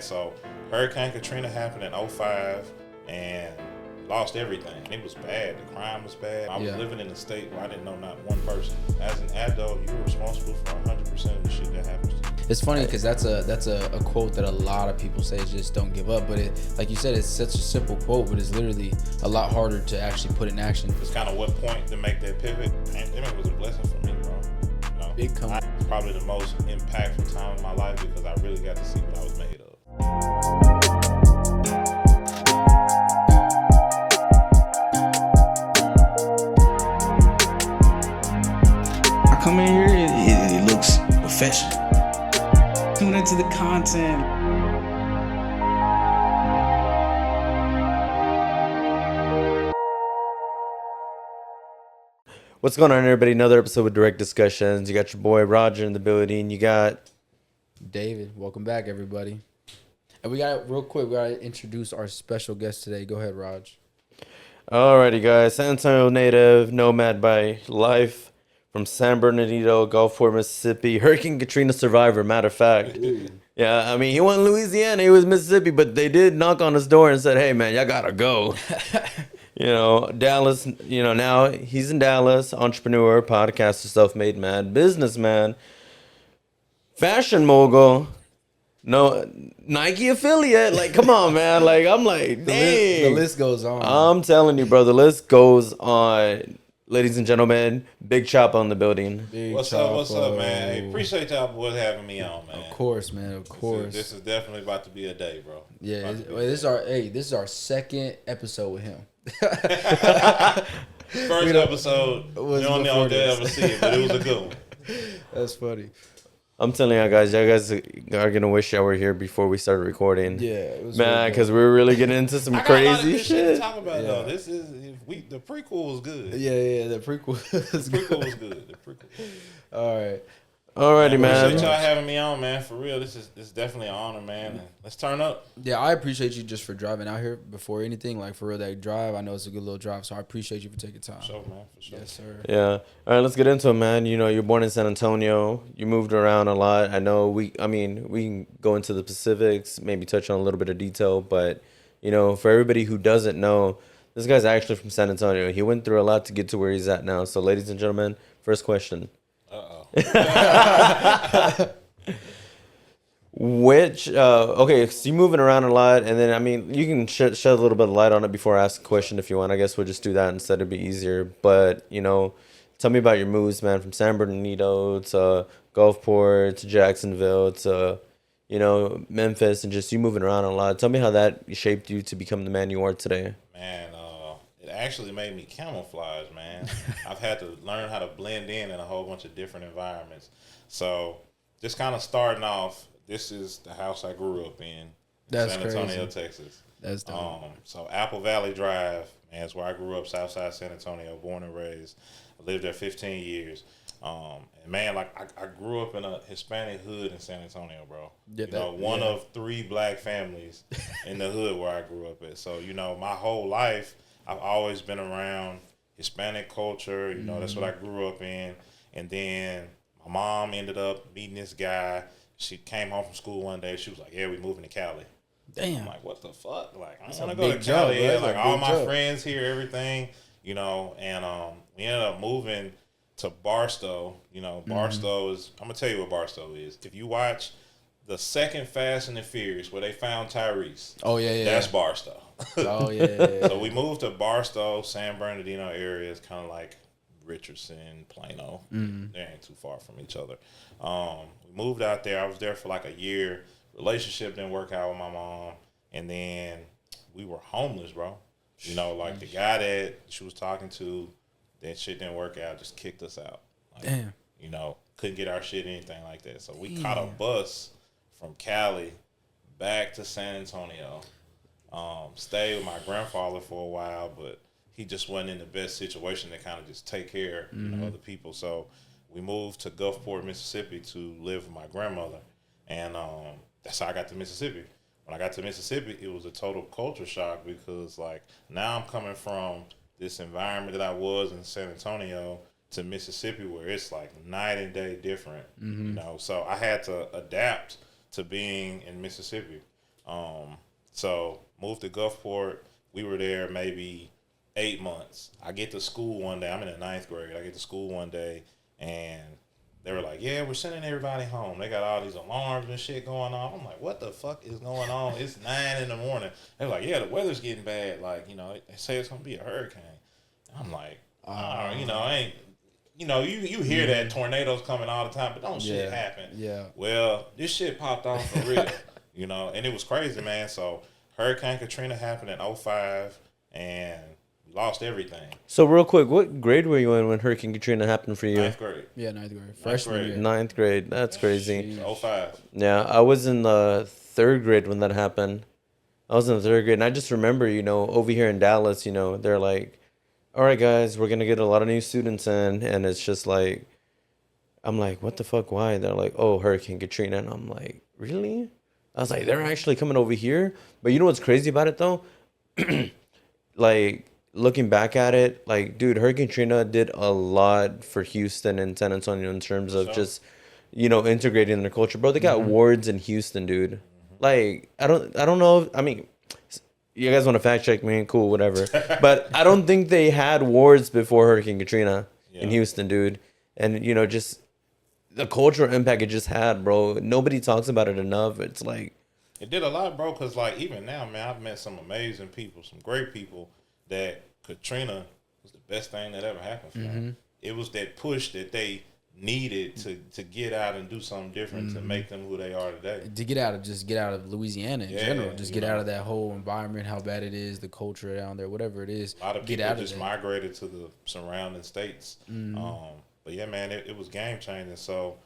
So Hurricane Katrina happened in '05 and lost everything. It was bad. The crime was bad. I was living in a state where I didn't know not one person. As an adult, you're responsible for 100% of the shit that happens to you. It's funny because that's a quote that a lot of people say, just don't give up. But it, like you said, it's such a simple quote, but it's literally a lot harder to actually put in action. It's kind of what point to make that pivot. Pandemic was a blessing for me, bro. You know, Big come. It's probably the most impactful time of my life because I really got to see what I was made of. I come in here, it looks professional. Tune into the content. What's going on, everybody? Another episode with Direct Discussions. You got your boy Roger in the building. You got David. Welcome back, everybody. And we got real quick. We gotta introduce our special guest today. Go ahead, Raj. alrighty, guys. San Antonio native, nomad by life, from San Bernardino, Gulfport, Mississippi. Hurricane Katrina survivor. Matter of fact. Yeah, I mean, he wasn't Louisiana, he was Mississippi, but they did knock on his door and said, "Hey, man, y'all gotta go." You know, Dallas, you know, now he's in Dallas, entrepreneur, podcaster, self-made man, businessman, fashion mogul, no Nike affiliate. Like, come on, man. Like, I'm like, dang. The list goes on. I'm telling you, bro, the list goes on. Ladies and gentlemen, Big Chapo in the building. What's up, man? Hey, appreciate y'all boys having me on, man. Of course, man. Of course. This is definitely about to be a day, bro. Yeah, this is our second episode with him. First episode, we don't know if they'll ever see it, but it was a good one. That's funny. I'm telling y'all guys are gonna wish y'all were here before we started recording. Yeah, it was man, because we were really getting into some crazy shit. To talk about though. This is the prequel was good. Yeah, the prequel. The prequel was good. The prequel. All right. Alrighty, man. Appreciate y'all having me on, man. For real, this is definitely an honor, man. And let's turn up. Yeah, I appreciate you just for driving out here before anything. Like, for real, that drive, I know it's a good little drive, so I appreciate you for taking time. For sure, man. For sure. Yes, sir. Yeah. All right, let's get into it, man. You know, you're born in San Antonio. You moved around a lot. I know we can go into the specifics, maybe touch on a little bit of detail, but, you know, for everybody who doesn't know, this guy's actually from San Antonio. He went through a lot to get to where he's at now. So, ladies and gentlemen, first question. Which okay, so you're moving around a lot, and then I mean you can shed a little bit of light on it before I ask a question if you want. I guess we'll just do that instead, it'd be easier. But you know, tell me about your moves, man, from San Bernardino to Gulfport to Jacksonville to, you know, Memphis, and just you moving around a lot. Tell me how that shaped you to become the man you are today. Man, it actually made me camouflage, man. I've had to learn how to blend in a whole bunch of different environments. So just kind of starting off, this is the house I grew up in San Antonio, Texas. That's dope. So Apple Valley Drive, man, is where I grew up, Southside San Antonio, born and raised. I lived there 15 years. And man, like I grew up in a Hispanic hood in San Antonio, bro. Yeah, one of 3 black families in the hood where I grew up at. So, you know, my whole life, I've always been around Hispanic culture. You know, that's what I grew up in. And then my mom ended up meeting this guy. She came home from school one day. She was like, "Yeah, we moving to Cali." Damn. I'm like, what the fuck? Like, I want to go to Cali. Yeah, like all my friends here, everything, you know. And we ended up moving to Barstow. You know, Barstow is, I'm going to tell you what Barstow is. If you watch the second Fast and the Furious where they found Tyrese. Oh, yeah. That's Barstow. Oh, yeah. So we moved to Barstow, San Bernardino area. It's kind of like Richardson, Plano. They ain't too far from each other. We moved out there. I was there for like a year. Relationship didn't work out with my mom. And then we were homeless, bro. You know, like the guy that she was talking to, that shit didn't work out, just kicked us out. Like, damn. You know, couldn't get our shit, anything like that. So we caught a bus from Cali back to San Antonio. Stayed with my grandfather for a while, but he just wasn't in the best situation to kind of just take care of the people. So we moved to Gulfport, Mississippi to live with my grandmother. And that's how I got to Mississippi. When I got to Mississippi, it was a total culture shock because, like, now I'm coming from this environment that I was in San Antonio to Mississippi where it's like night and day different, you know. So I had to adapt to being in Mississippi. So moved to Gulfport. We were there maybe 8 months. I get to school one day. I'm in the 9th grade. I get to school one day, and they were like, "Yeah, we're sending everybody home." They got all these alarms and shit going on. I'm like, "What the fuck is going on?" It's 9 in the morning. They're like, "Yeah, the weather's getting bad. Like, you know, they say it's gonna be a hurricane." I'm like, you know, I ain't. You know, you hear that tornadoes coming all the time, but don't shit happen. Yeah. Well, this shit popped off for real, you know, and it was crazy, man. So Hurricane Katrina happened in 2005, and we lost everything. So real quick, what grade were you in when Hurricane Katrina happened for you? 9th grade. Yeah, 9th grade. Freshman year. 9th grade. That's crazy. 2005. Yeah, I was in the 3rd grade when that happened. I was in the 3rd grade, and I just remember, you know, over here in Dallas, you know, they're like, "All right, guys, we're gonna get a lot of new students in," and it's just like, I'm like, "What the fuck? Why?" They're like, "Oh, Hurricane Katrina," and I'm like, "Really?" I was like, "They're actually coming over here?" But you know what's crazy about it though? Like looking back at it, like, dude, Hurricane Katrina did a lot for Houston and San Antonio in terms of just, you know, integrating their culture, bro. They got wards in Houston, dude. Like, I don't know. I mean, you guys want to fact check me? Cool, whatever. But I don't think they had wards before Hurricane Katrina in Houston, dude. And, you know, just the cultural impact it just had, bro. Nobody talks about it enough. It's like, it did a lot, bro, because, like, even now, man, I've met some amazing people, some great people that Katrina was the best thing that ever happened for them. It was that push that they needed to get out and do something different to make them who they are today. To get out of Louisiana in general. Just get out of that whole environment, how bad it is, the culture down there, whatever it is. A lot of get people out just of migrated to the surrounding states. But yeah, man, it was game changing. So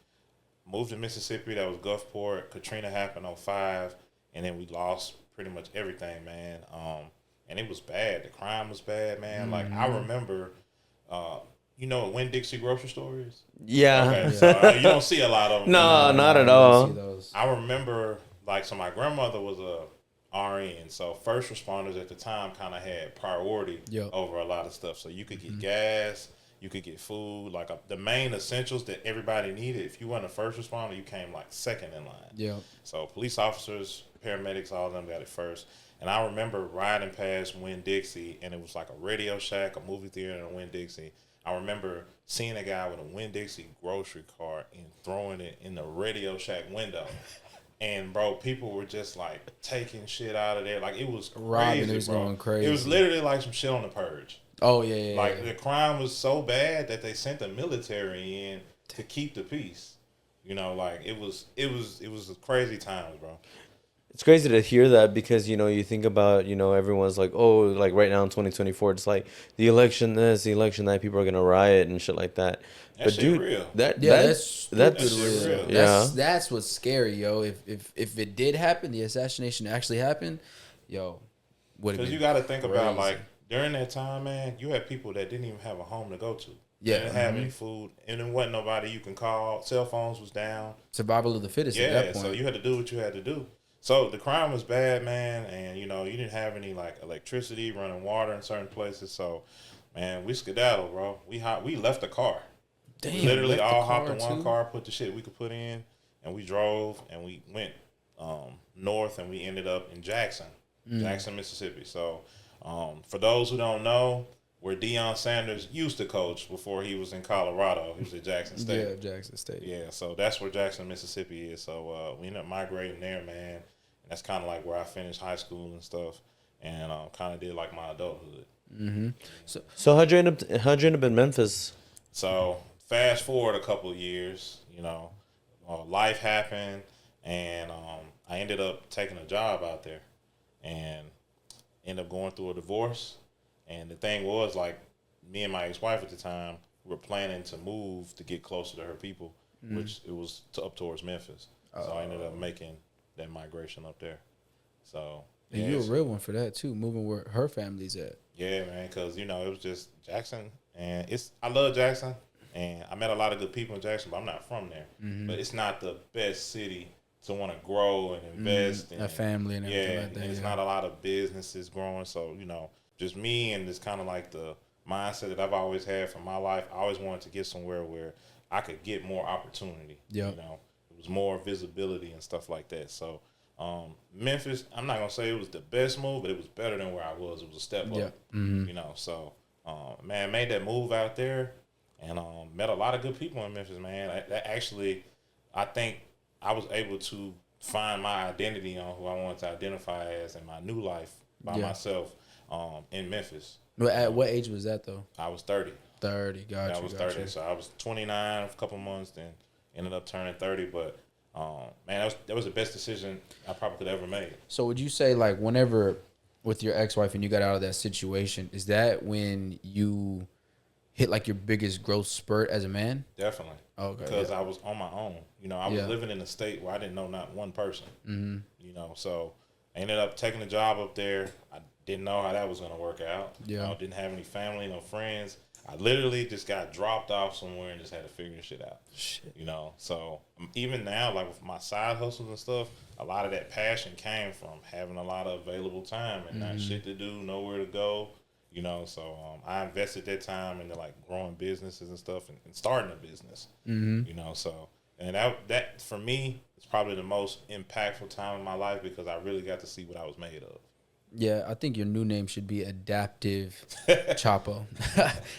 moved to Mississippi. That was Gulfport. Katrina happened in 2005, and then we lost pretty much everything, man. And it was bad. The crime was bad, man. Like, I remember, you know what Winn-Dixie grocery store is? yeah. Okay, so you don't see a lot of them. No, not at I all. see those. I remember, like, so my grandmother was a RN, so first responders at the time kind of had priority over a lot of stuff. So you could get gas, you could get food, like the main essentials that everybody needed. If you weren't a first responder, you came like second in line. Yeah. So police officers, paramedics, all of them got it first. And I remember riding past Winn-Dixie, and it was like a Radio Shack, a movie theater, and a Winn-Dixie. I remember seeing a guy with a Winn-Dixie grocery cart and throwing it in the Radio Shack window. And, bro, people were just, like, taking shit out of there. Like, it was crazy, it was bro. going crazy. It was literally like some shit on the Purge. Oh, yeah. Like, the crime was so bad that they sent the military in to keep the peace. You know, like, it was crazy times, bro. It's crazy to hear that because, you know, you think about, you know, everyone's like, oh, like right now in 2024, it's like the election this, the election that, people are going to riot and shit like that. That But shit dude, real. that's real. Yeah. That's what's scary, yo. If it did happen, the assassination actually happened, yo, would have been. Because you got to think about, crazy. like, during that time, man, you had people that didn't even have a home to go to. Yeah. They didn't have any food, and there wasn't nobody you can call. Cell phones was down. Survival of the fittest at that point. So you had to do what you had to do. So the crime was bad, man, and, you know, you didn't have any, like, electricity, running water in certain places. So, man, we skedaddled, bro. We left the car. Damn, We literally left the all hopped car, in one too? car, put the shit we could put in, and we drove, and we went north, and we ended up in Jackson, Mississippi. So for those who don't know, where Deion Sanders used to coach before he was in Colorado, he was at Jackson State. Yeah, Jackson State. Yeah, so that's where Jackson, Mississippi is. So we ended up migrating there, man. And that's kind of like where I finished high school and stuff, and kind of did like my adulthood. So how'd you end up in Memphis? So fast forward a couple of years, you know, life happened, and I ended up taking a job out there, and ended up going through a divorce. And the thing was, like, me and my ex-wife at the time were planning to move to get closer to her people, which it was up towards Memphis. So I ended up making that migration up there. So And you're a real one for that too, moving where her family's at. yeah, man, because, you know, it was just Jackson, and I love Jackson, and I met a lot of good people in Jackson, but I'm not from there. But it's not the best city to want to grow and invest in. A family and everything Yeah, like that. and it's not a lot of businesses growing, so, you know, just me, and it's kind of like the mindset that I've always had for my life. I always wanted to get somewhere where I could get more opportunity. Yep. You know, it was more visibility and stuff like that. So Memphis, I'm not gonna say it was the best move, but it was better than where I was. It was a step up. Yeah. You know, so man, made that move out there, and met a lot of good people in Memphis. Man, that actually, I think I was able to find my identity on who I wanted to identify as in my new life by myself in Memphis. But at what age was that though? I was 30. 30. Gotcha. I was 30. So I was 29 a couple months, then ended up turning 30. But man, that was the best decision I probably could ever make. So would you say like whenever with your ex-wife and you got out of that situation, is that when you hit like your biggest growth spurt as a man? Definitely. Okay. Because I was on my own. You know, I was living in a state where I didn't know not one person. You know, so I ended up taking a job up there. I didn't know how that was going to work out. Yeah. You know, didn't have any family, no friends. I literally just got dropped off somewhere and just had to figure shit out. Shit. You know, so even now, like with my side hustles and stuff, a lot of that passion came from having a lot of available time and not shit to do, nowhere to go. You know, so I invested that time into like growing businesses and stuff and starting a business. You know, so and that for me is probably the most impactful time in my life because I really got to see what I was made of. Yeah, I think your new name should be Adaptive Chapo.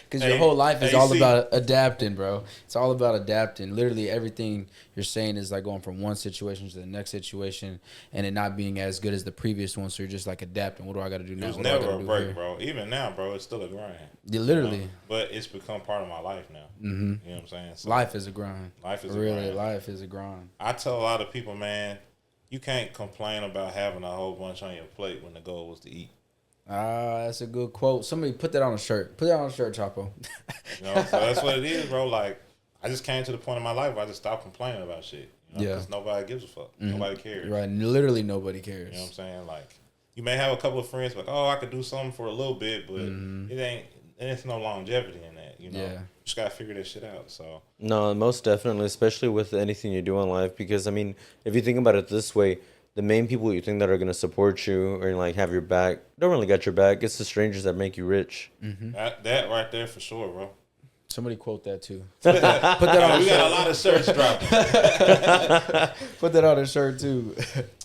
Because your whole life is all about adapting, bro. It's all about adapting. Literally everything you're saying is like going from one situation to the next situation and it not being as good as the previous one. So you're just like adapting. What do I got to do now? It was never a break, bro. Even now, bro, it's still a grind. Yeah, literally. You know? But it's become part of my life now. You know what I'm saying? So life is a grind. Life is really, a grind. life is a grind. I tell a lot of people, man, you can't complain about having a whole bunch on your plate when the goal was to eat. Ah, that's a good quote. Somebody put that on a shirt. Put that on a shirt, Chapo. You know, so that's what it is, bro. Like, I just came to the point in my life where I just stopped complaining about shit. You know, because nobody gives a fuck. Nobody cares. Right. Literally nobody cares. You know what I'm saying? Like, you may have a couple of friends like, oh, I could do something for a little bit, but it's no longevity in that. You know, you just gotta figure this shit out. So no, most definitely, especially with anything you do in life, because I mean, if you think about it this way, the main people you think that are gonna support you or like have your back don't really got your back. It's the strangers that make you rich. That right there for sure, bro. Somebody quote that too. Put that on. We got a lot of shirts dropping. Put that on a shirt too.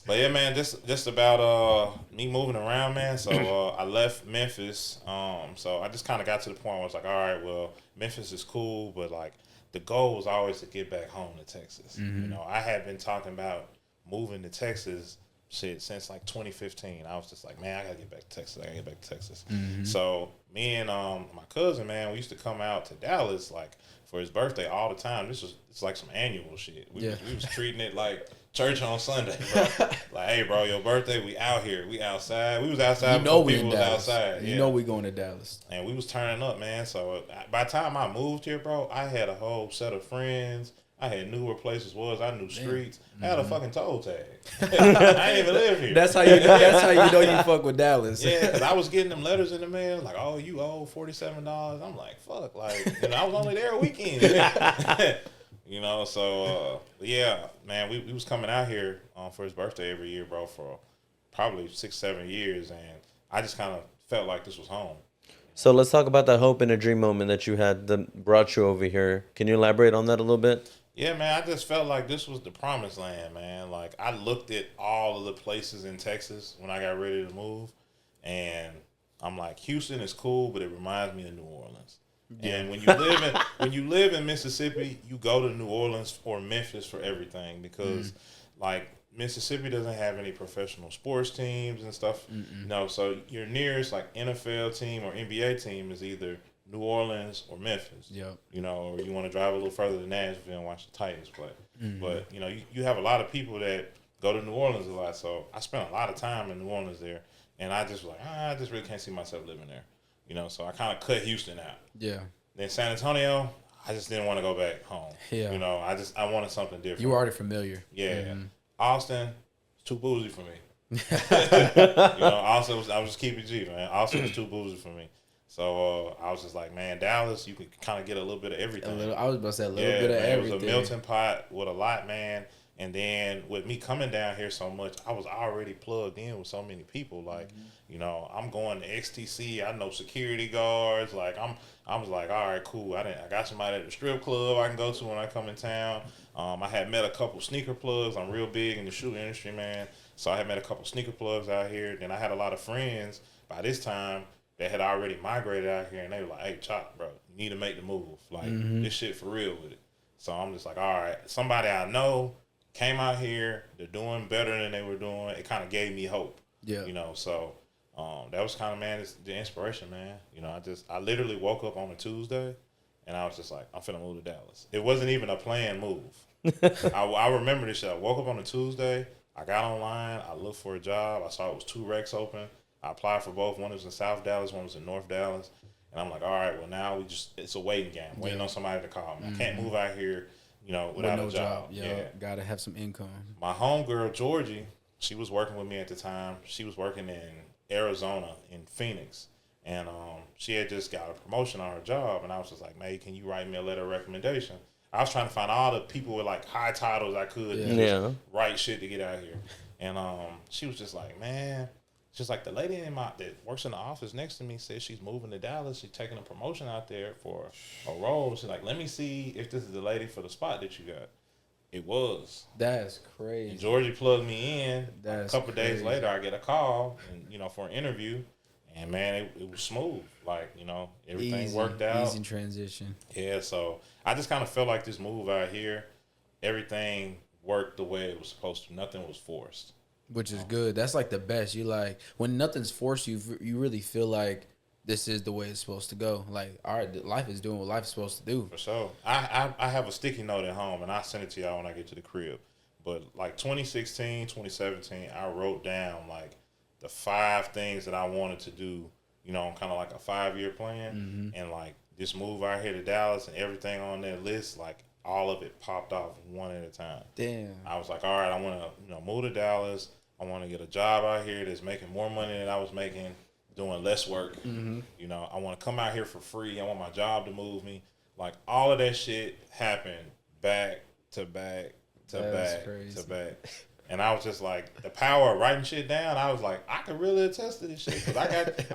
But yeah, man, just about me moving around, man. So I left Memphis. So I just kind of got to the point where I was like, all right, well, Memphis is cool, but like the goal was always to get back home to Texas. You know, I had been talking about moving to Texas shit since like 2015. I was just like, man, I gotta get back to Texas. I gotta get back to Texas. So me and my cousin, man, we used to come out to Dallas like for his birthday all the time. It's like some annual shit. We was treating it like church on Sunday, bro. Like, hey, bro, your birthday, we out here. We outside. We was outside before people was outside. You know we going to Dallas. And we was turning up, man. So by the time I moved here, bro, I had a whole set of friends. I had knew where places was. I knew streets. I had a fucking toll tag. I didn't even live here. That's how you know. That's how you know you fuck with Dallas. Yeah, because I was getting them letters in the mail like, oh, you owe $47. I'm like, fuck, like, you know, I was only there a weekend. You know, so yeah, man, we was coming out here for his birthday every year, bro, for probably 6-7 years, and I just kind of felt like this was home. So let's talk about that hope and a dream moment that you had that brought you over here. Can you elaborate on that a little bit? Yeah, man, I just felt like this was the promised land, man. Like, I looked at all of the places in Texas when I got ready to move, and I'm like, Houston is cool, but it reminds me of New Orleans. Yeah. And when you live in Mississippi, you go to New Orleans or Memphis for everything because, like, Mississippi doesn't have any professional sports teams and stuff. You know, so your nearest like NFL team or NBA team is either New Orleans or Memphis. Yep. You know, or you want to drive a little further to Nashville and watch the Titans play. But you know, you have a lot of people that go to New Orleans a lot. So I spent a lot of time in New Orleans there, and I just was like, I just really can't see myself living there. You know, so I kind of cut Houston out. Yeah. Then San Antonio, I just didn't want to go back home. Yeah. You know, I wanted something different. You were already familiar. Yeah. Austin, too bougie for me. You know, Austin I was just keeping G, man. Austin was too bougie for me. So I was just like, man, Dallas, you could kind of get a little bit of everything. I was about to say a little bit of everything. It was a melting pot with a lot, man. And then with me coming down here so much, I was already plugged in with so many people. Like, you know, I'm going to XTC. I know security guards. Like, I was like, all right, cool. I got somebody at the strip club I can go to when I come in town. I had met a couple sneaker plugs. I'm real big in the shoe industry, man. So I had met a couple sneaker plugs out here. Then I had a lot of friends by this time that had already migrated out here, and they were like, "Hey, Chop, bro, you need to make the move. Like this shit for real with it." So I'm just like, all right, somebody I know came out here. They're doing better than they were doing. It kind of gave me hope. Yeah. You know, so that was kind of, man, it's the inspiration, man. You know, I literally woke up on a Tuesday, and I was just like, I'm finna move to Dallas. It wasn't even a planned move. I remember this shit. I woke up on a Tuesday. I got online. I looked for a job. I saw it was 2 recs open. I applied for both. One was in South Dallas. One was in North Dallas. And I'm like, all right, well, now it's a waiting game. Waiting on somebody to call me. I can't move out here, you know, without a job. Yeah. Got to have some income. My homegirl, Georgie, she was working with me at the time. She was working in Arizona, in Phoenix. And she had just got a promotion on her job. And I was just like, man, can you write me a letter of recommendation? I was trying to find all the people with, like, high titles I could just write shit to get out here. And she was just like, man, just like the lady that works in the office next to me said she's moving to Dallas. She's taking a promotion out there for a role. She's like, let me see if this is the lady for the spot that you got. It was. That's crazy. And Georgie plugged me in. A couple of days later, I get a call, and you know, for an interview. And man, it was smooth. Like, you know, everything worked out. Easy transition. Yeah, so I just kind of felt like this move out here, everything worked the way it was supposed to. Nothing was forced. Which is good. That's like the best. You like when nothing's forced, you really feel like this is the way it's supposed to go. Like, all right, life is doing what life is supposed to do. For sure. I have a sticky note at home, and I'll send it to y'all when I get to the crib. But like 2016, 2017, I wrote down like the 5 things that I wanted to do, you know, kind of like a 5-year plan. And like this move out here to Dallas and everything on that list, like all of it popped off one at a time. Damn. I was like, all right, I want to, you know, move to Dallas. I want to get a job out here that's making more money than I was making doing less work. You know, I want to come out here for free. I want my job to move me. Like all of that shit happened back to back to back to back. And I was just like, the power of writing shit down, I was like, I could really attest to this shit because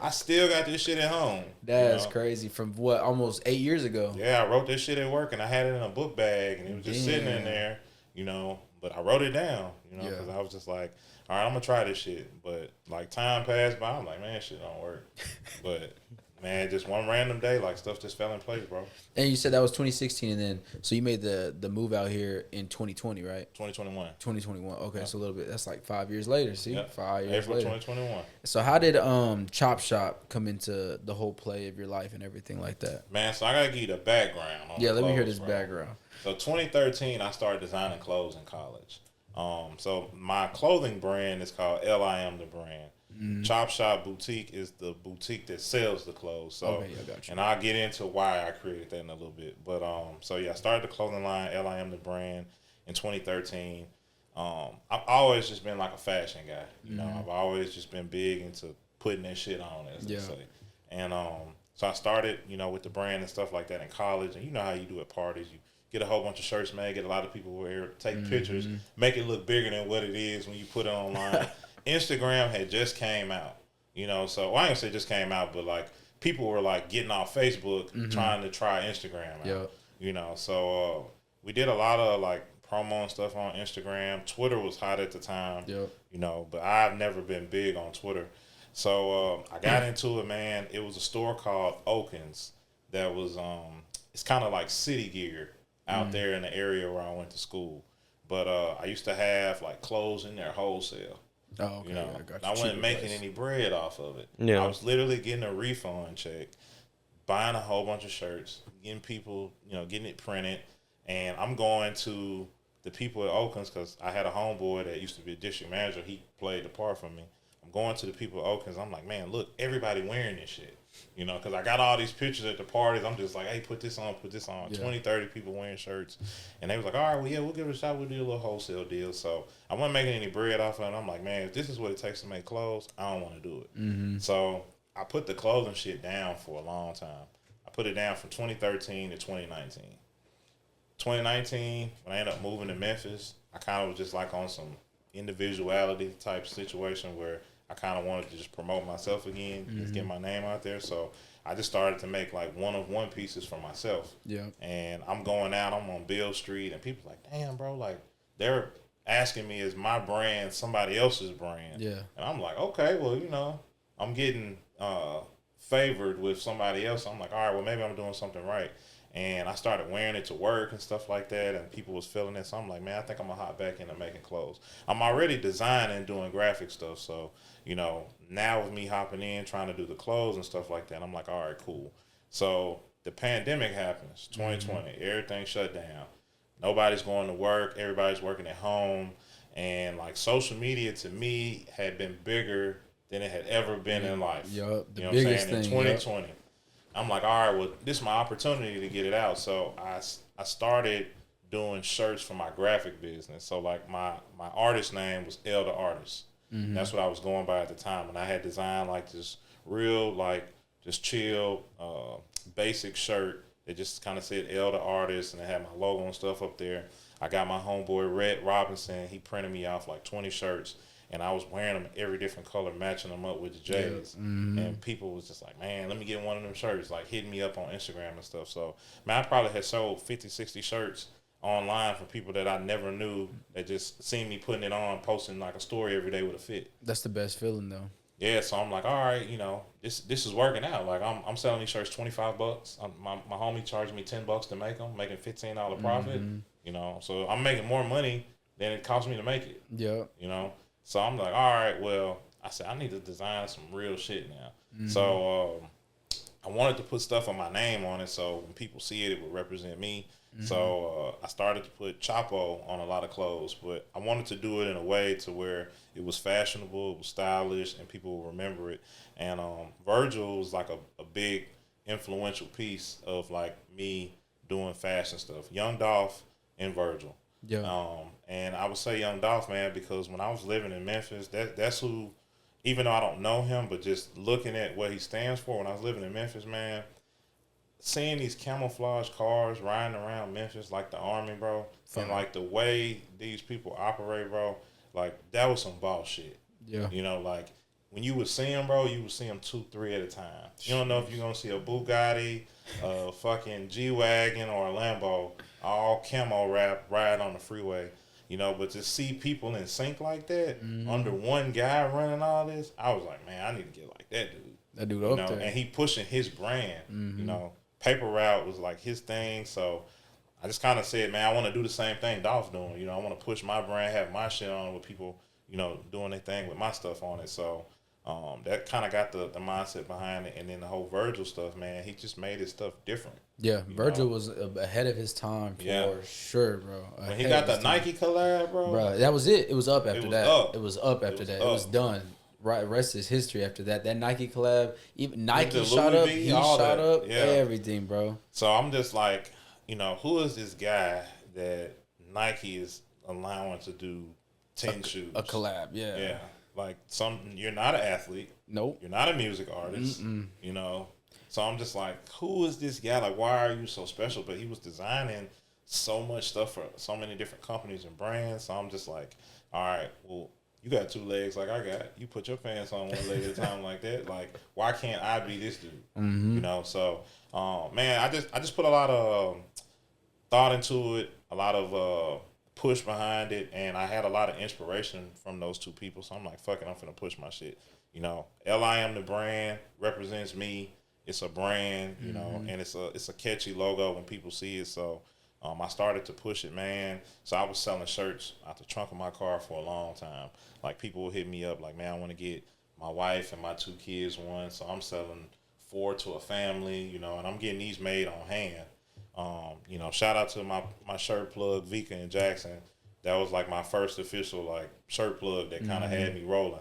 I still got this shit at home. That's crazy. From what, almost 8 years ago? Yeah, I wrote this shit at work and I had it in a book bag and it was just sitting in there, you know. But I wrote it down, you know, because I was just like, all right, I'm going to try this shit. But like time passed by, I'm like, man, shit don't work. But man, just one random day, like stuff just fell in place, bro. And you said that was 2016, and then so you made the move out here in 2020, right? 2021. 2021. Okay, so a little bit. That's like 5 years later. See, 5 years April later. 2021. So how did Chop Shop come into the whole play of your life and everything like that? Man, so I gotta give you the background. Let me hear this background. So 2013, I started designing clothes in college. So my clothing brand is called LIM The Brand. Chop Shop Boutique is the boutique that sells the clothes. So, I got you. And I'll get into why I created that in a little bit. But so yeah, I started the clothing line LIM The Brand in 2013. I've always just been like a fashion guy. You know, I've always just been big into putting that shit on, as they say. And so I started, you know, with the brand and stuff like that in college. And you know how you do at parties. You get a whole bunch of shirts made, get a lot of people wear, take pictures, make it look bigger than what it is when you put it online. Instagram had just came out, you know, so I ain't gonna say just came out, but like people were like getting off Facebook trying to try Instagram out, you know, so we did a lot of like promo and stuff on Instagram. Twitter was hot at the time, you know, but I've never been big on Twitter. So I got into it, man. It was a store called Oakins that was, it's kind of like City Gear out there in the area where I went to school. But I used to have like clothes in there wholesale. Oh, okay. You know, I wasn't making any bread off of it. I was literally getting a refund check, buying a whole bunch of shirts, getting people, you know, getting it printed. And I'm going to the people at Oakland's because I had a homeboy that used to be a district manager. He played the part for me. I'm going to the people at Oakland's. I'm like, man, look, everybody wearing this shit. You know, because I got all these pictures at the parties. I'm just like, hey, put this on. 20, 30 people wearing shirts. And they was like, all right, well, yeah, we'll give it a shot. We'll do a little wholesale deal. So I wasn't making any bread off of it. And I'm like, man, if this is what it takes to make clothes, I don't want to do it. So I put the clothing shit down for a long time. I put it down from 2013 to 2019. 2019, when I ended up moving to Memphis, I kind of was just like on some individuality type situation where I kind of wanted to just promote myself again, just get my name out there. So I just started to make like one-of-one pieces for myself. And I'm going out, I'm on Bill Street, and people like, damn, bro, like they're asking me is my brand somebody else's brand. Yeah. And I'm like, okay, well, you know, I'm getting favored with somebody else. I'm like, all right, well, maybe I'm doing something right. And I started wearing it to work and stuff like that, and people was feeling it. So I'm like, man, I think I'm going to hop back into making clothes. I'm already designing, doing graphic stuff. So, you know, now with me hopping in, trying to do the clothes and stuff like that, I'm like, all right, cool. So the pandemic happens, 2020. Everything shut down. Nobody's going to work. Everybody's working at home. And, like, social media to me had been bigger than it had ever been in life. Yup, the you know biggest what I'm saying? thing. In 2020. Yep. I'm like, all right, well, this is my opportunity to get it out. So I started doing shirts for my graphic business. So, like, my artist name was L the Artist. Mm-hmm. That's what I was going by at the time. And I had designed, like, this real, like, just chill, basic shirt that just kind of said L the Artist, and it had my logo and stuff up there. I got my homeboy, Red Robinson. He printed me off, like, 20 shirts. And I was wearing them every different color, matching them up with the J's. Yeah. Mm-hmm. And people was just like, man, let me get one of them shirts, like hitting me up on Instagram and stuff. So, man, I probably had sold 50, 60 shirts online for people that I never knew that just seen me putting it on, posting like a story every day with a fit. That's the best feeling, though. Yeah, so I'm like, all right, you know, this is working out. Like, I'm selling these shirts $25. My homie charged me $10 to make them, making $15 profit. Mm-hmm. You know, so I'm making more money than it cost me to make it. Yeah. You know. So I'm like, all right, well, I said, I need to design some real shit now. Mm-hmm. So I wanted to put stuff on my name on it, so when people see it, it would represent me. Mm-hmm. So I started to put Chapo on a lot of clothes, but I wanted to do it in a way to where it was fashionable, it was stylish, and people will remember it. And Virgil was like a big influential piece of, like, me doing fashion stuff. Young Dolph and Virgil. Yeah. And I would say Young Dolph, man, because when I was living in Memphis, that's who, even though I don't know him, but just looking at what he stands for, when I was living in Memphis, man, seeing these camouflage cars riding around Memphis like the army, bro, and like the way these people operate, bro, like that was some boss shit. Yeah. You know, like when you would see them, bro, you would see them 2, 3 at a time. You don't know if you're going to see a Bugatti, a fucking G-Wagon, or a Lambo, all camo wrap, ride on the freeway. You know, but to see people in sync like that, under one guy running all this, I was like, man, I need to get like that dude. That dude up there. And he pushing his brand, you know. Paper route was like his thing, so I just kind of said, man, I want to do the same thing Dolph's doing. You know, I want to push my brand, have my shit on with people, you know, doing their thing with my stuff on it. So that kind of got the mindset behind it. And then the whole Virgil stuff, man, he just made his stuff different. Yeah, Virgil was ahead of his time for sure, bro. When he got the Nike collab, bro. Bro, that was it. It was up after that. It was up after that. It was done. Right, rest is history after that. That Nike collab, even Nike shot up, he shot up, everything, bro. So I'm just like, you know, who is this guy that Nike is allowing to do 10 shoes? A collab, yeah. Yeah. Like, you're not an athlete. Nope. You're not a music artist. You know? So I'm just like, who is this guy? Like, why are you so special? But he was designing so much stuff for so many different companies and brands. So I'm just like, all right, well, you got 2 legs like I got. You put your pants on one leg at a time like that. Like, why can't I be this dude? You know, so, man, I just put a lot of thought into it, a lot of push behind it, and I had a lot of inspiration from those 2 people. So I'm like, fuck it, I'm finna push my shit. You know, LIM the brand represents me. It's a brand, you know, and it's a catchy logo when people see it. So I started to push it, man. So I was selling shirts out the trunk of my car for a long time. Like, people would hit me up like, man, I want to get my wife and my 2 kids one. So I'm selling 4 to a family, you know, and I'm getting these made on hand. You know, shout out to my shirt plug, Vika and Jackson. That was like my first official like shirt plug that kind of had me rolling.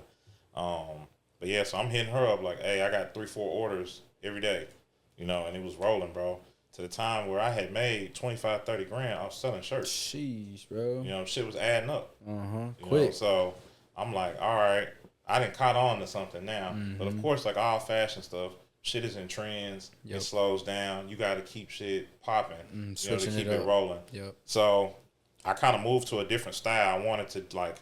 But yeah, so I'm hitting her up like, hey, I got 3, 4 orders every day, you know, and it was rolling, bro. To the time where I had made 25, 30 grand, I was selling shirts. Sheesh, bro. You know, shit was adding up. Quick. Know? So I'm like, all right, I done caught on to something now. But of course, like all fashion stuff, shit is in trends. Yep. It slows down. You got to keep shit popping, you know, to keep it rolling. Yep. So I kind of moved to a different style. I wanted to, like,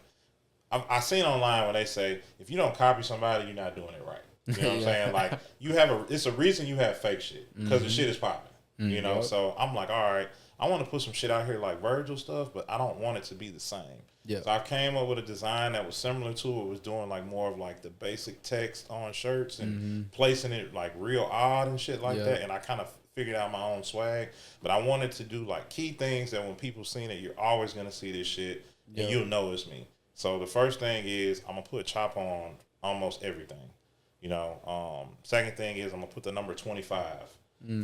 I seen online when they say, if you don't copy somebody, you're not doing it right. You know what I'm saying? Like, it's a reason you have fake shit, because the shit is popping. You know, so I'm like, all right, I want to put some shit out here like Virgil stuff, but I don't want it to be the same. Yeah. So I came up with a design that was similar to it. Was doing like more of like the basic text on shirts and placing it like real odd and shit like that. And I kind of figured out my own swag. But I wanted to do like key things that when people seen it, you're always gonna see this shit and you'll know it's me. So the first thing is I'm gonna put Chop on almost everything. You know, second thing is I'm gonna put the number 25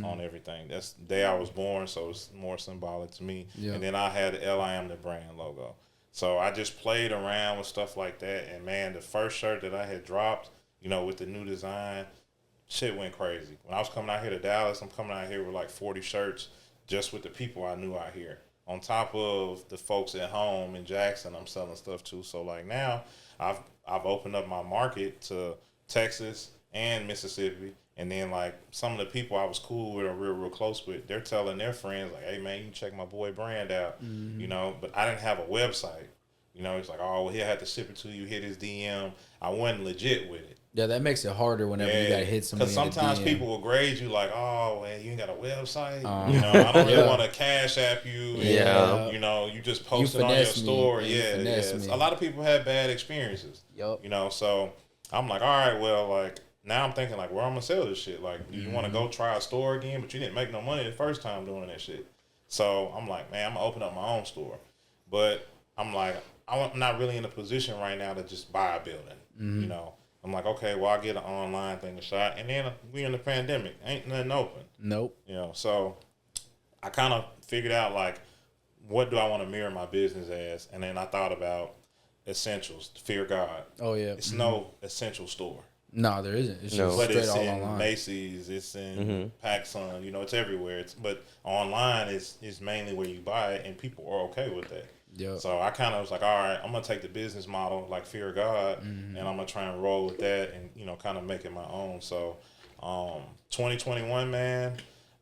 on everything. That's the day I was born, so it's more symbolic to me. And then I had the I Am the Brand logo. So I just played around with stuff like that. And man, the first shirt that I had dropped, you know, with the new design, shit went crazy. When I was coming out here to Dallas, I'm coming out here with like 40 shirts just with the people I knew out here. On top of the folks at home in Jackson, I'm selling stuff to. So like now, I've opened up my market to Texas and Mississippi, and then like some of the people I was cool with or real close with, they're telling their friends like, "Hey man, you can check my boy Brand out," you know. But I didn't have a website, you know. It's like, oh, well, he'll have to ship it to you, hit his DM. I wasn't legit with it. Yeah, that makes it harder whenever you gotta hit somebody. Because sometimes people will grade you like, "Oh, man, you ain't got a website." You know, I don't really want to cash app you. And, you know, you just post it on your story. A lot of people have bad experiences. You know, so I'm like, all right, well, like now I'm thinking like, where I'm gonna sell this shit? Like, do you want to go try a store again? But you didn't make no money the first time doing that shit. So I'm like, man, I'm gonna open up my own store. But I'm like, I'm not really in a position right now to just buy a building. You know. I'm like, okay, well, I'll get an online thing to shot. And then we in the pandemic. Ain't nothing open. Nope. You know, so I kind of figured out, like, what do I want to mirror my business as? And then I thought about essentials, fear God. Oh, yeah. It's no essential store. No, there isn't. It's just But straight it's all in online. Macy's, it's in PacSun, you know, it's everywhere. But online is mainly where you buy it, and people are okay with that. Yep. So I kind of was like, all right, I'm going to take the business model, like Fear of God, and I'm going to try and roll with that and, you know, kind of make it my own. So 2021, man,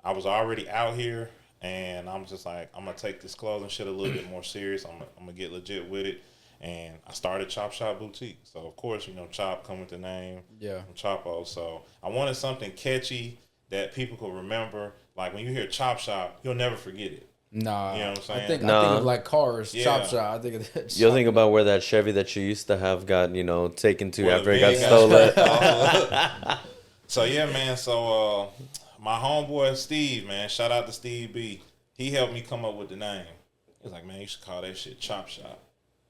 I was already out here, and I'm just like, I'm going to take this clothing shit a little bit more serious. I'm going to get legit with it. And I started Chop Shop Boutique. So, of course, you know, Chop come with the name. Yeah. Chapo. So I wanted something catchy that people could remember. Like when you hear Chop Shop, you'll never forget it. Nah, you know what I'm saying? I think of like cars, Chop Shop. I think of that. You'll think about where that Chevy that you used to have got, you know, taken to after it got stolen. So yeah, man. So my homeboy Steve, man, shout out to Steve B. He helped me come up with the name. He was like, man, you should call that shit Chop Shop.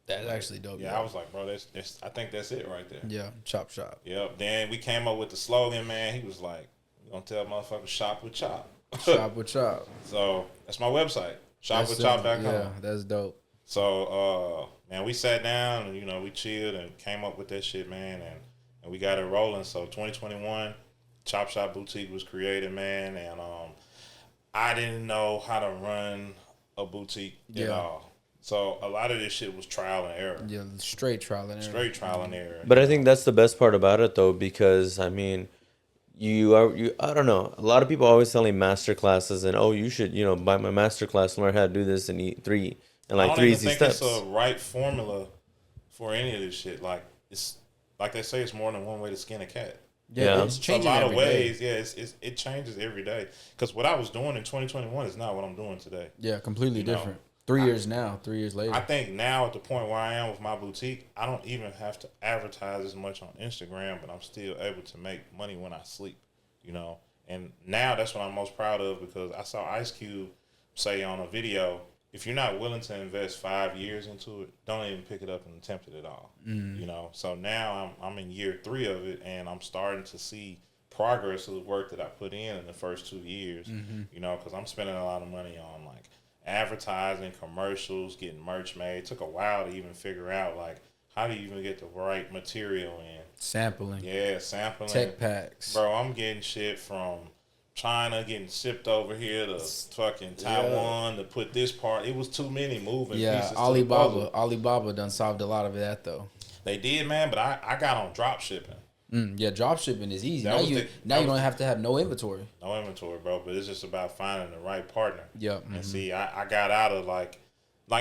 That's actually dope. Yeah, I was like, bro, that's I think that's it right there. Yeah, Chop Shop. Yep. Then we came up with the slogan, man. He was like, you gonna tell motherfuckers shop with Chop. Shop with Chop. So that's my website. Shopwithchop.com. Yeah, that's dope. So man, we sat down and, you know, we chilled and came up with that shit, man, and we got it rolling. So 2021, Chop Shop Boutique was created, man, and I didn't know how to run a boutique at all. So a lot of this shit was trial and error. Yeah, straight trial and error. Straight trial and error. But I think that's the best part about it, though, because I mean, I don't know. A lot of people are always selling master classes, and you should, you know, buy my master class, learn how to do this in three easy steps. I don't even think it's a right formula for any of this shit. Like it's like they say, it's more than one way to skin a cat. Yeah, it's changing a lot of every ways. day. Yeah, it changes every day. Because what I was doing in 2021 is not what I'm doing today. Yeah, completely different. 3 years now, 3 years later. I think now at the point where I am with my boutique, I don't even have to advertise as much on Instagram, but I'm still able to make money when I sleep, you know. And now that's what I'm most proud of, because I saw Ice Cube say on a video, if you're not willing to invest 5 years into it, don't even pick it up and attempt it at all, you know. So now I'm in year 3 of it, and I'm starting to see progress of the work that I put in the first 2 years, you know, because I'm spending a lot of money on, like, advertising, commercials, getting merch made. It took a while to even figure out, like, how do you even get the right material in? Sampling. Yeah, sampling. Tech packs. Bro, I'm getting shit from China, getting shipped over here to fucking Taiwan to put this part. It was too many moving pieces. Alibaba done solved a lot of that, though. They did, man, but I got on drop shipping. Yeah, drop shipping is easy. Now you don't have to have no inventory. No inventory, bro, but it's just about finding the right partner. Yep. And see, I got out of like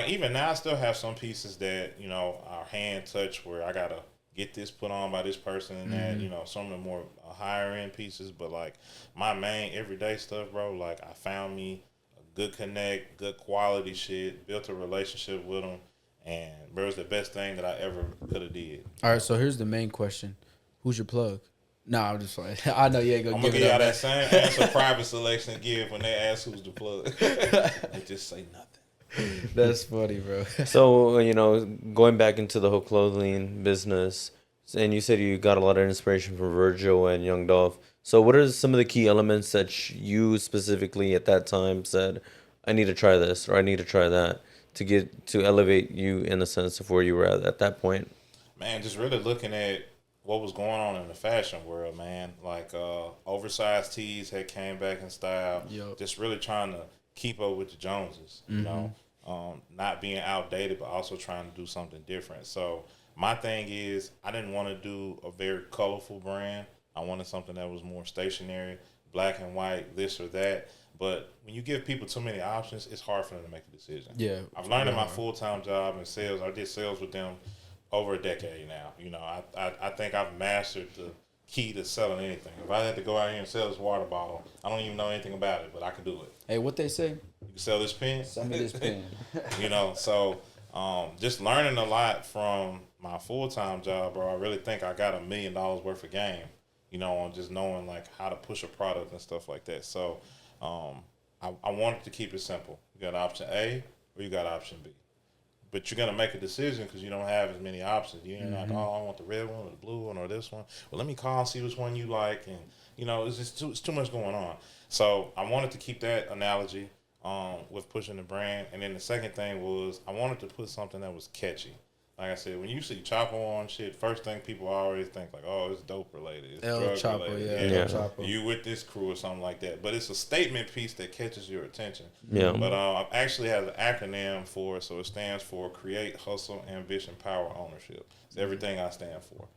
even now I still have some pieces that, you know, our hand touch where I gotta get this put on by this person and that, you know, some of the more higher end pieces, but like my main everyday stuff, bro, like I found me a good connect, good quality shit, built a relationship with them, And bro, it was the best thing that I ever could have did. All right, so here's the main question: who's your plug? Nah, I'm just playing. I know you ain't gonna I'm give gonna it give y'all up. that same answer private selection give when they ask who's the plug. They just say nothing. That's funny, bro. So, going back into the whole clothing business, and you said you got a lot of inspiration from Virgil and Young Dolph. So, what are some of the key elements that you specifically at that time said, I need to try this or I need to try that to elevate you in the sense of where you were at that point? Man, just really looking at what was going on in the fashion world, man. Like oversized tees had came back in style. Yep. Just really trying to keep up with the Joneses, you know. Not being outdated, but also trying to do something different. So my thing is, I didn't want to do a very colorful brand. I wanted something that was more stationary, black and white, this or that. But when you give people too many options, it's hard for them to make a decision. Yeah. I've learned in my full-time job in sales. I did sales with them over a decade now. You know, I think I've mastered the key to selling anything. If I had to go out here and sell this water bottle, I don't even know anything about it, but I can do it. Hey, what they say? You can sell this pen? Sell me this pen. You know, so just learning a lot from my full-time job, bro. I really think I got $1 million worth of game, you know, on just knowing, like, how to push a product and stuff like that. So I wanted to keep it simple. You got option A or you got option B. But you're going to make a decision because you don't have as many options. You ain't like, oh, I want the red one or the blue one or this one. Well, let me call and see which one you like. And, you know, it's just it's too much going on. So I wanted to keep that analogy with pushing the brand. And then the second thing was I wanted to put something that was catchy. Like I said, when you see Chapo on shit, first thing people always think like, oh, it's dope related. It's El drug Chapo, related. yeah. El Chapo. You with this crew or something like that. But it's a statement piece that catches your attention. Yeah. But I actually have an acronym for it, so it stands for Create, Hustle, Ambition, Power, Ownership. It's everything I stand for.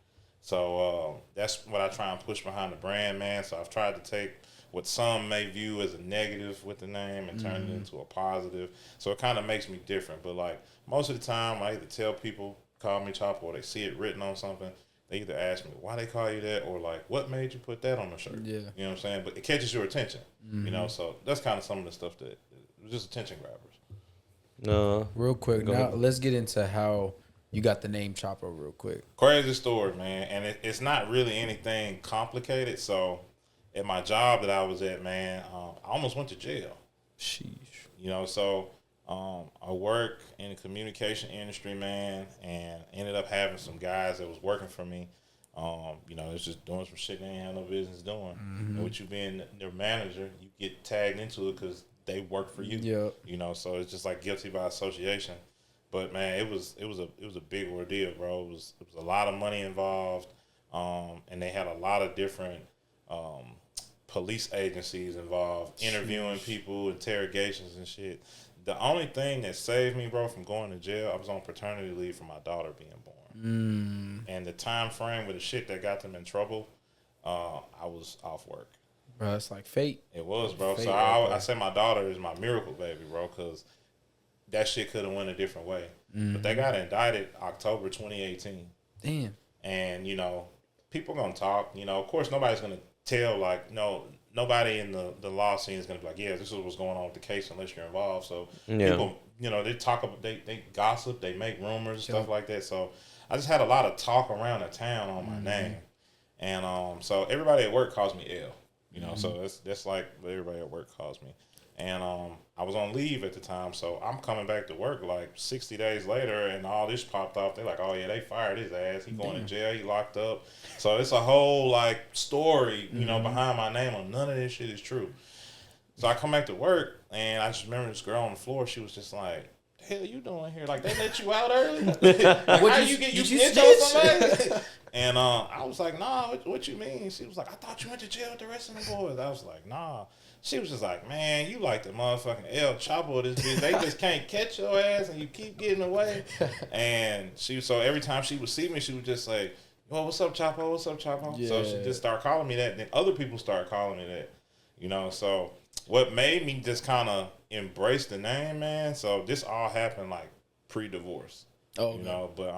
So that's what I try and push behind the brand, man. So I've tried to take what some may view as a negative with the name and turn it into a positive. So it kind of makes me different. But like most of the time, I either tell people, call me Chapo, or they see it written on something. They either ask me why they call you that, or like, what made you put that on the shirt? Yeah. You know what I'm saying? But it catches your attention. You know, so that's kind of some of the stuff that just attention grabbers. No. Real quick, Go now ahead. let's get into how you got the name Chapo real quick. Crazy story, man. And it's not really anything complicated. So at my job that I was at, man, I almost went to jail. Sheesh. You know, so I work in the communication industry, man, and ended up having some guys that was working for me. You know, it's just doing some shit they ain't have no business doing. And with you being their manager, you get tagged into it because they work for you. Yeah. You know, so it's just like guilty by association. But man, it was a big ordeal, bro. It was a lot of money involved, and they had a lot of different police agencies involved, interviewing people, interrogations and shit. The only thing that saved me, bro, from going to jail, I was on paternity leave for my daughter being born. And the time frame with the shit that got them in trouble, I was off work. Bro, it's like fate. It was, bro. Fate So right I say my daughter is my miracle baby, bro, because that shit could have went a different way. But they got indicted October 2018. Damn. And, you know, people going to talk. You know, of course, nobody's going to tell, like, nobody in the law scene is going to be like, yeah, this is what's going on with the case unless you're involved. So people, you know, they talk about, they gossip, they make rumors, stuff like that. So I just had a lot of talk around the town on my name. And so everybody at work calls me L, you know, so that's like what everybody at work calls me. And I was on leave at the time, so I'm coming back to work like 60 days later, and all this popped off. They're like, oh, yeah, they fired his ass. He going to jail. He locked up. So it's a whole, like, story, you know, behind my name on none of this shit is true. So I come back to work, and I just remember this girl on the floor. She was just like, the hell you doing here? Like, they let you out early? Like, how you get you snitch on somebody? And I was like, nah, what you mean? She was like, I thought you went to jail with the rest of the boys. I was like, nah. She was just like, man, you like the motherfucking El Chapo of this bitch. They just can't catch your ass and you keep getting away. And so every time she would see me, she would just say, well, what's up, Chapo? What's up, Chapo? Yeah. So she just started calling me that. And then other people started calling me that, you know. So what made me just kind of embrace the name, man, so this all happened like pre-divorce. Oh, okay. You know, but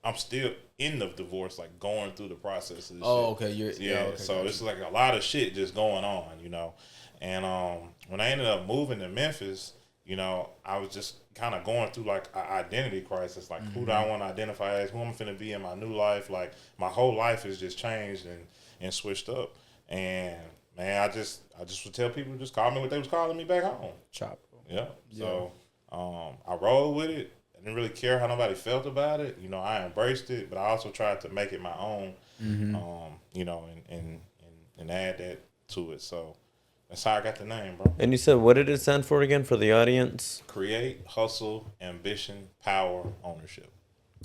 I'm still in the divorce, like going through the process of this Oh, shit. okay. Okay, so it's like a lot of shit just going on, you know. And when I ended up moving to Memphis, you know, I was just kind of going through like an identity crisis. Like, who do I want to identify as? Who I'm finna be in my new life? Like, my whole life has just changed and switched up. And man, I just would tell people to just call me what they was calling me back home. Chapo. Yeah. So I rolled with it. I didn't really care how nobody felt about it. You know, I embraced it, but I also tried to make it my own. You know, and add that to it. So that's how I got the name, bro. And you said, what did it stand for again for the audience? Create, hustle, ambition, power, ownership.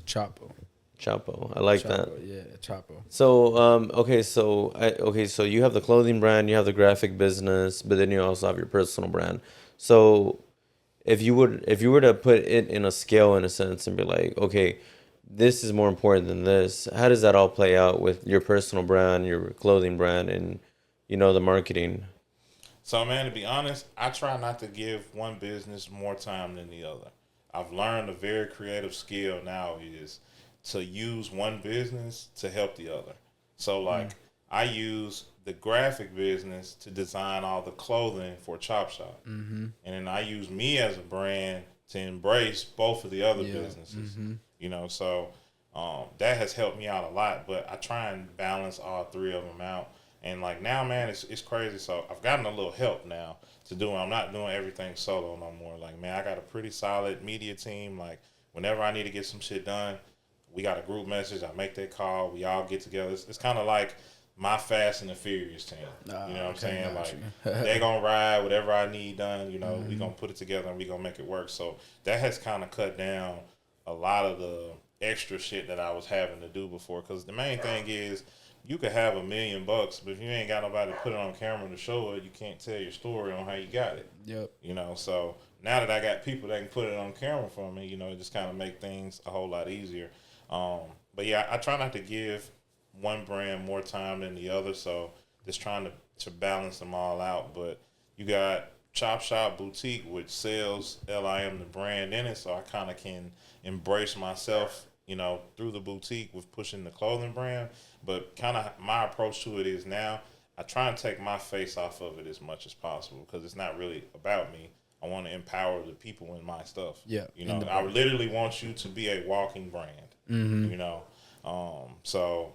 Chapo. Chapo. I like Chapo, that. Yeah, Chapo. So, so you have the clothing brand, you have the graphic business, but then you also have your personal brand. So, if you were to put it in a scale in a sense and be like, okay, this is more important than this, how does that all play out with your personal brand, your clothing brand, and, you know, the marketing? So, man, to be honest, I try not to give one business more time than the other. I've learned a very creative skill now is to use one business to help the other. So, like, I use the graphic business to design all the clothing for Chop Shop. And then I use me as a brand to embrace both of the other businesses. You know, so that has helped me out a lot. But I try and balance all three of them out. And like now, man, it's crazy. So I've gotten a little help now to do it. I'm not doing everything solo no more. Like, man, I got a pretty solid media team. Like, whenever I need to get some shit done, we got a group message. I make that call. We all get together. It's kind of like my Fast and the Furious team. You know what I'm saying? Like, they gonna ride whatever I need done. You know, we gonna put it together and we gonna make it work. So that has kind of cut down a lot of the extra shit that I was having to do before. Because the main thing is, you could have $1 million, but if you ain't got nobody to put it on camera to show it, you can't tell your story on how you got it. Yep. You know, so now that I got people that can put it on camera for me, you know, it just kind of make things a whole lot easier. But yeah, I try not to give one brand more time than the other, so just trying to balance them all out. But you got Chop Shop Boutique, which sells LIM the brand in it, so I kind of can embrace myself, you know, through the boutique with pushing the clothing brand. But kind of my approach to it is now I try and take my face off of it as much as possible because it's not really about me. I want to empower the people in my stuff. Yeah. You know, I literally want you to be a walking brand, you know. So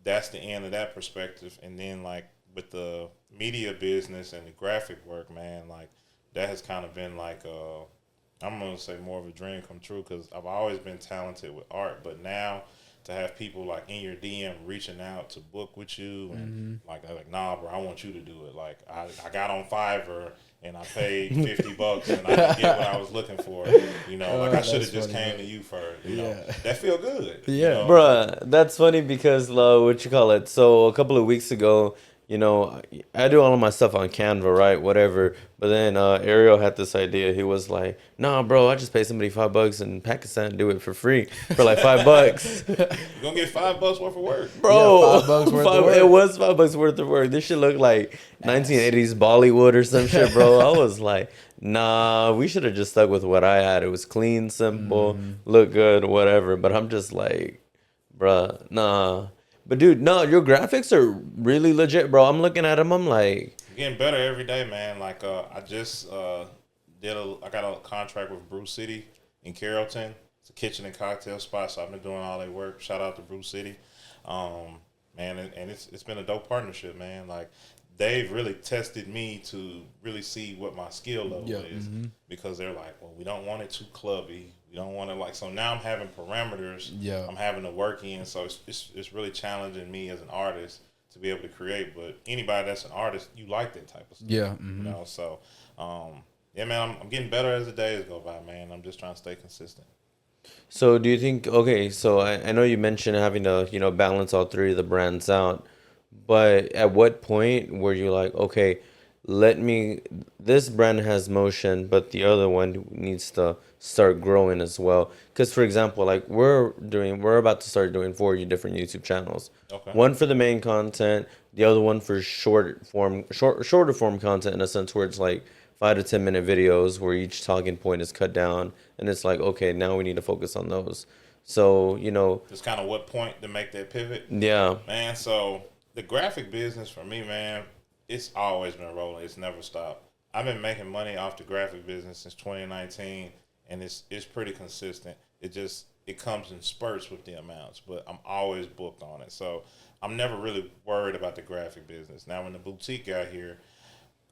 that's the end of that perspective. And then, like, with the media business and the graphic work, man, like, that has kind of been like I'm going to say more of a dream come true because I've always been talented with art, but now to have people like in your DM reaching out to book with you and like nah, bro, I want you to do it. Like I got on Fiverr and I paid $50 and I didn't get what I was looking for. You know, like I should have just came to you first. You know, that feel good. Yeah, you know? Bruh, that's funny because what you call it? So a couple of weeks ago, you know, I do all of my stuff on Canva, right? Whatever. But then Ariel had this idea. He was like, "Nah, bro, I just pay somebody $5 in Pakistan and do it for free for like $5." You're gonna get $5 worth of work, Bro. Yeah, $5 worth of work. It was $5 worth of work. This shit looked like 1980s Bollywood or some shit, bro. I was like, nah, we should have just stuck with what I had. It was clean, simple, look good, whatever. But I'm just like, bruh, nah. But dude, no, your graphics are really legit, bro. I'm looking at them. I'm like, getting better every day, man. Like I just I got a contract with Brew City in Carrollton. It's a kitchen and cocktail spot, so I've been doing all their work. Shout out to Brew City, man. And it's been a dope partnership, man. Like they've really tested me to really see what my skill level is because they're like, well, we don't want it too clubby. We don't want to like, so now I'm having parameters I'm having to work in. So it's really challenging me as an artist to be able to create. But anybody that's an artist, you like that type of stuff. Yeah. You know, so, yeah, man, I'm getting better as the days go by, man. I'm just trying to stay consistent. so do you think, okay, so I know you mentioned having to, you know, balance all three of the brands out, but at what point were you like, okay, this brand has motion, but the other one needs to start growing as well? Because, for example, like we're about to start doing 4 different YouTube channels. Okay. One for the main content, the other one for shorter form content in a sense where it's like 5 to 10 minute videos where each talking point is cut down, and it's like, okay, now we need to focus on those. So, you know, Just kind of what point to make that pivot. yeah, Man, so the graphic business for me, man, it's always been rolling. It's never stopped. I've been making money off the graphic business since 2019, and it's pretty consistent. It comes in spurts with the amounts, but I'm always booked on it. So I'm never really worried about the graphic business. Now, when the boutique got here,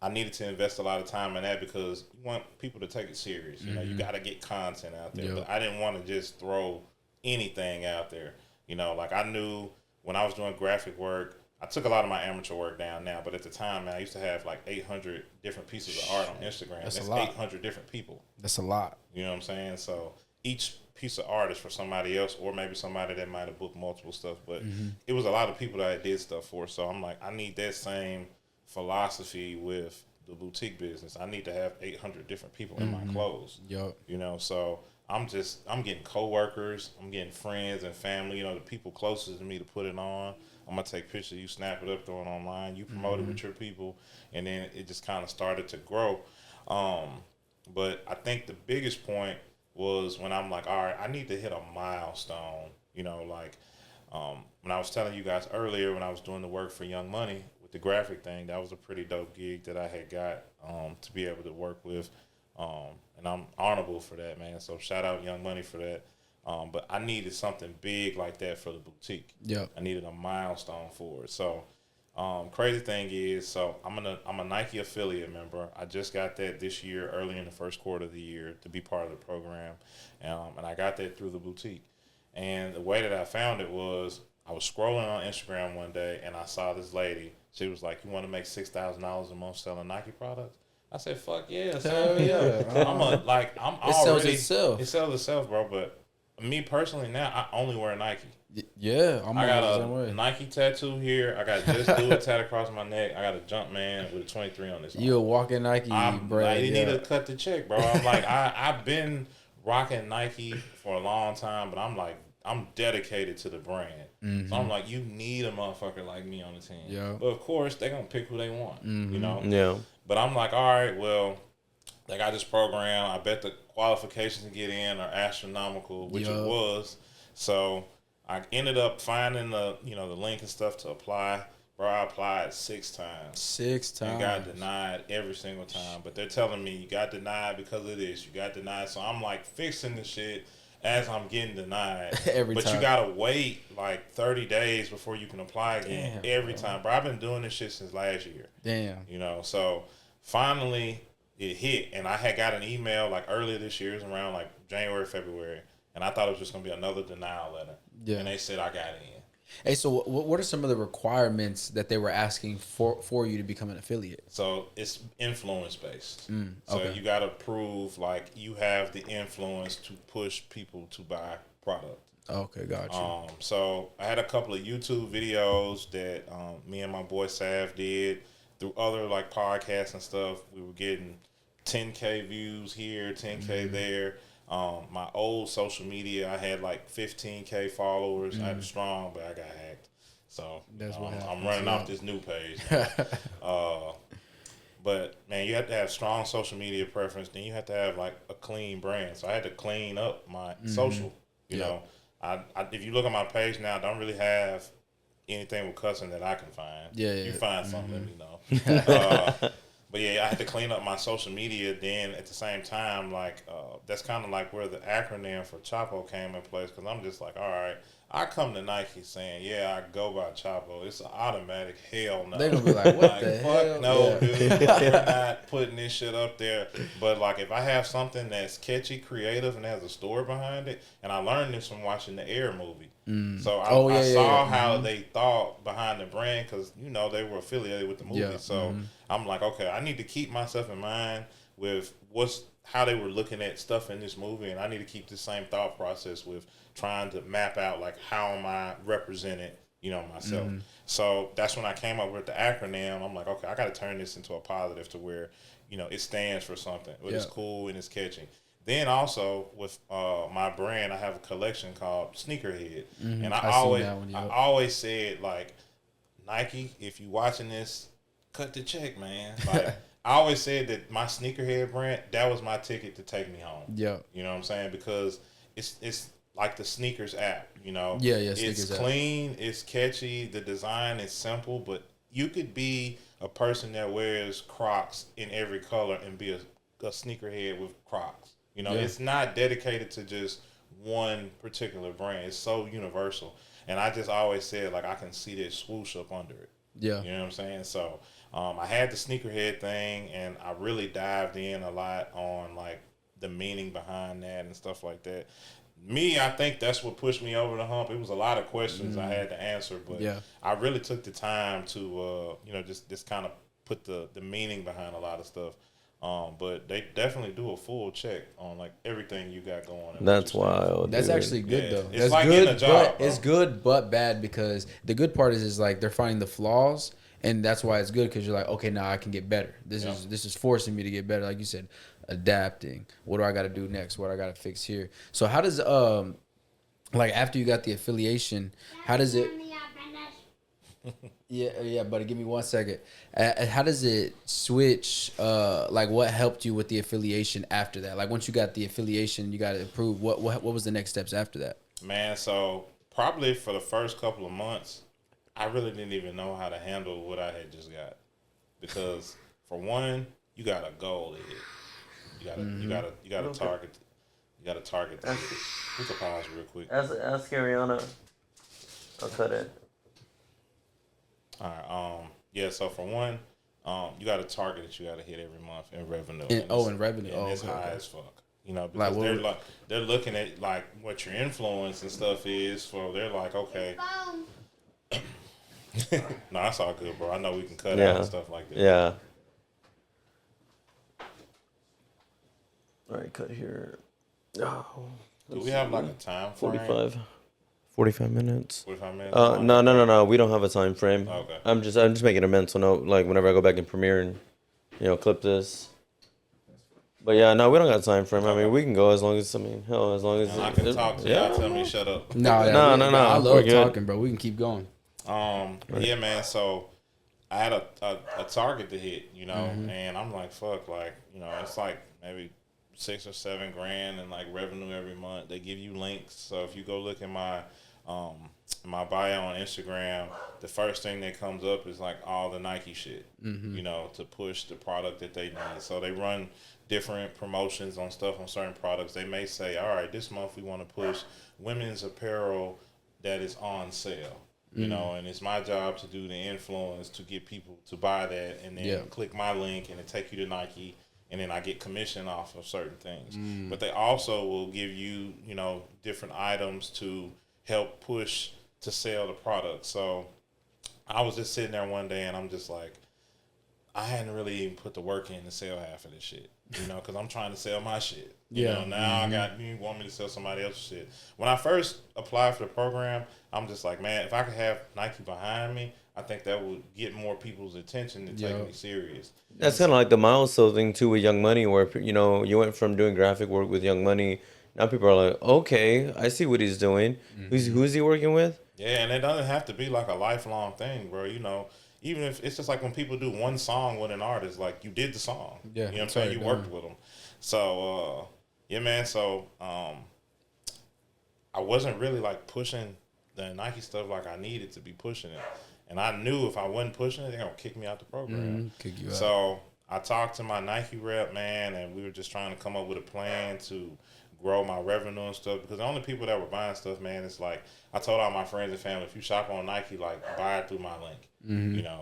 I needed to invest a lot of time in that because you want people to take it serious. You know, you got to get content out there. But I didn't want to just throw anything out there. You know, like I knew when I was doing graphic work, I took a lot of my amateur work down now. But at the time, man, I used to have like 800 different pieces of art on Instagram. That's 800 different people. That's a lot. You know what I'm saying? So each piece of art is for somebody else, or maybe somebody that might have booked multiple stuff. But it was a lot of people that I did stuff for. So I'm like, I need that same philosophy with the boutique business. I need to have 800 different people in my clothes. Yep. You know, so I'm getting coworkers, I'm getting friends and family, you know, the people closest to me to put it on. I'm gonna take pictures, you snap it up, throw it online, you promote it with your people, and then it just kind of started to grow. But I think the biggest point was when I'm like, all right, I need to hit a milestone. You know, like when I was telling you guys earlier, when I was doing the work for Young Money with the graphic thing, that was a pretty dope gig that I had got to be able to work with. And I'm honorable for that, man. So shout out Young Money for that. But I needed something big like that for the boutique. Yeah. I needed a milestone for it. So crazy thing is, so I'm a Nike affiliate member. I just got that this year, early in the first quarter of the year, to be part of the program. And I got that through the boutique. And the way that I found it was I was scrolling on Instagram one day and I saw this lady. She was like, "You want to make $6,000 a month selling Nike products?" I said, "Fuck yeah, sign me up." It sells itself. It sells itself, bro. But me personally, now I only wear Nike. Yeah, I got a Nike tattoo here. I got Just Do It tatted across my neck. I got a Jumpman with a 23 on this. You a walking Nike brand. You need to cut the check, bro. I'm like, I've been rocking Nike for a long time, but I'm dedicated to the brand. So I'm like, you need a motherfucker like me on the team. Yeah. But of course, they're gonna pick who they want. You know. Yeah. But I'm like, all right, well, they got this program. I bet the qualifications to get in are astronomical, which it was. So I ended up finding the link and stuff to apply. Bro, I applied 6 times. 6 times. And got denied every single time. But they're telling me you got denied because of this. You got denied. So I'm like fixing the shit as I'm getting denied. But you gotta wait like 30 days before you can apply again. Every time. Bro, I've been doing this shit since last year. Damn. You know, so finally it hit, and I had got an email like earlier this year, it was around like January, February, and I thought it was just gonna be another denial letter. Yeah. And they said I got in. Hey, so what are some of the requirements that they were asking for you to become an affiliate? So it's influence based. So you got to prove like you have the influence to push people to buy product. Okay, gotcha. So I had a couple of YouTube videos that me and my boy Sav did through other like podcasts and stuff. We were getting 10K views here, 10K there. My old social media, I had like 15K followers. I had strong, but I got hacked. So I'm running off this new page. But man, you have to have strong social media preference. Then you have to have like a clean brand. So I had to clean up my social. You know, I if you look at my page now, I don't really have anything with cussing that I can find. You find something, let me know. But yeah, I had to clean up my social media. Then at the same time, like that's kind of like where the acronym for Chapo came in place. Because I'm just like, all right, I come to Nike saying, yeah, I go by Chapo. It's an automatic hell no. They're going to be like, what the fuck hell? no, dude. We're not putting this shit up there. But like if I have something that's catchy, creative, and has a story behind it, and I learned this from watching the Air movie. So I saw how they thought behind the brand because, you know, they were affiliated with the movie. So I'm like, okay, I need to keep myself in mind with how they were looking at stuff in this movie, and I need to keep the same thought process with trying to map out like how am I represented, you know, myself. So that's when I came up with the acronym. I'm like, okay, I got to turn this into a positive to where, you know, it stands for something. It's cool and it's catchy. Then also with my brand, I have a collection called Sneakerhead, and I always said like, Nike, if you watching this, cut the check, man. Like I always said that my Sneakerhead brand, that was my ticket to take me home. Yeah, you know what I'm saying, because it's like the sneakers app, you know. It's clean, it's catchy, the design is simple, but you could be a person that wears Crocs in every color and be a sneakerhead with Crocs. You know, it's not dedicated to just one particular brand. It's so universal. And I just always said, like, I can see this swoosh up under it. Yeah. You know what I'm saying? So I had the sneakerhead thing, and I really dived in a lot on, like, the meaning behind that and stuff like that. I think that's what pushed me over the hump. It was a lot of questions I had to answer, but I really took the time to, just kind of put the meaning behind a lot of stuff. But they definitely do a full check on like everything you got going. That's wild. That's dude. actually good though. It's That's like good, getting a job, but it's good but bad because the good part is like they're finding the flaws, and that's why it's good because you're like, okay, now I can get better. This is forcing me to get better. Like you said, adapting. What do I got to do next? What I got to fix here? So how does like after you got the affiliation, how does it? Yeah, buddy. Give me 1 second. How does it switch? Like, what helped you with the affiliation after that? Like, once you got the affiliation, you got it approved. What was the next steps after that? Man, so probably for the first couple of months, I really didn't even know how to handle what I had just got, because for one, you got a goal to hit. You got to target. You got to target. We can pause real quick. Ask Ariana. I'll cut it. All right. So for one, you got a target that you got to hit every month in revenue. In revenue. And it's high as fuck. You know, because they're looking at like what your influence and stuff is. So they're like, okay. No, that's all good, bro. I know we can cut out and stuff like that. Yeah. All right, cut here. Oh, do we have like a time frame? 45 minutes. 45 minutes? No. We don't have a time frame. Okay. I'm just making a mental note, like whenever I go back in Premiere and, clip this. But yeah, no, we don't got a time frame. I mean, we can go as long as, as long as... I can talk to y'all. Tell me shut up. No. I love talking, bro. We can keep going. Yeah, man. So I had a target to hit, and I'm like, fuck, like, it's like maybe $6 or $7 grand in like revenue every month. They give you links. So if you go look at my bio on Instagram, the first thing that comes up is like all the Nike shit, to push the product that they need. So they run different promotions on stuff on certain products. They may say, all right, this month we want to push women's apparel that is on sale. And it's my job to do the influence to get people to buy that, and then click my link and it take you to Nike, and then I get commission off of certain things. But they also will give you, different items to help push to sell the product. So I was just sitting there one day and I'm just like, I hadn't really even put the work in to sell half of this shit, because I'm trying to sell my shit. Now you want me to sell somebody else's shit. When I first applied for the program, I'm just like, man, if I could have Nike behind me, I think that would get more people's attention to take me serious. That's kind of like the Milestone thing too with Young Money, where you went from doing graphic work with Young Money. Now people are like, okay, I see what he's doing. Who's he working with? Yeah, and it doesn't have to be like a lifelong thing, bro. Even if it's just like when people do one song with an artist, like you did the song. Yeah, you know what I'm saying? You worked with them. So, yeah, man. So, I wasn't really like pushing the Nike stuff like I needed to be pushing it. And I knew if I wasn't pushing it, they're going to kick me out the program. Kick you out. So I talked to my Nike rep, man, and we were just trying to come up with a plan to grow my revenue and stuff, because the only people that were buying stuff, man, it's like I told all my friends and family, if you shop on Nike, like buy it through my link.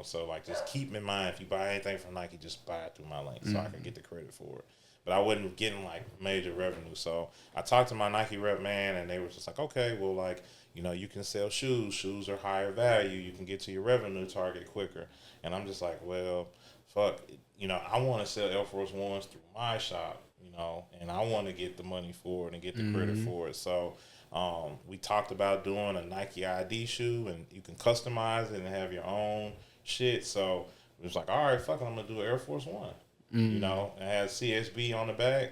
So like just keep in mind, if you buy anything from Nike, just buy it through my link so I can get the credit for it. But I wasn't getting like major revenue. So I talked to my Nike rep, man, and they were just like, okay, well, like, you can sell shoes. Shoes are higher value. You can get to your revenue target quicker. And I'm just like, well, fuck, I want to sell Air Force Ones through my shop, and I want to get the money for it and get the credit for it. So we talked about doing a Nike ID shoe, and you can customize it and have your own shit. So it was like, all right, fuck it, I'm going to do an Air Force One. It has CSB on the back.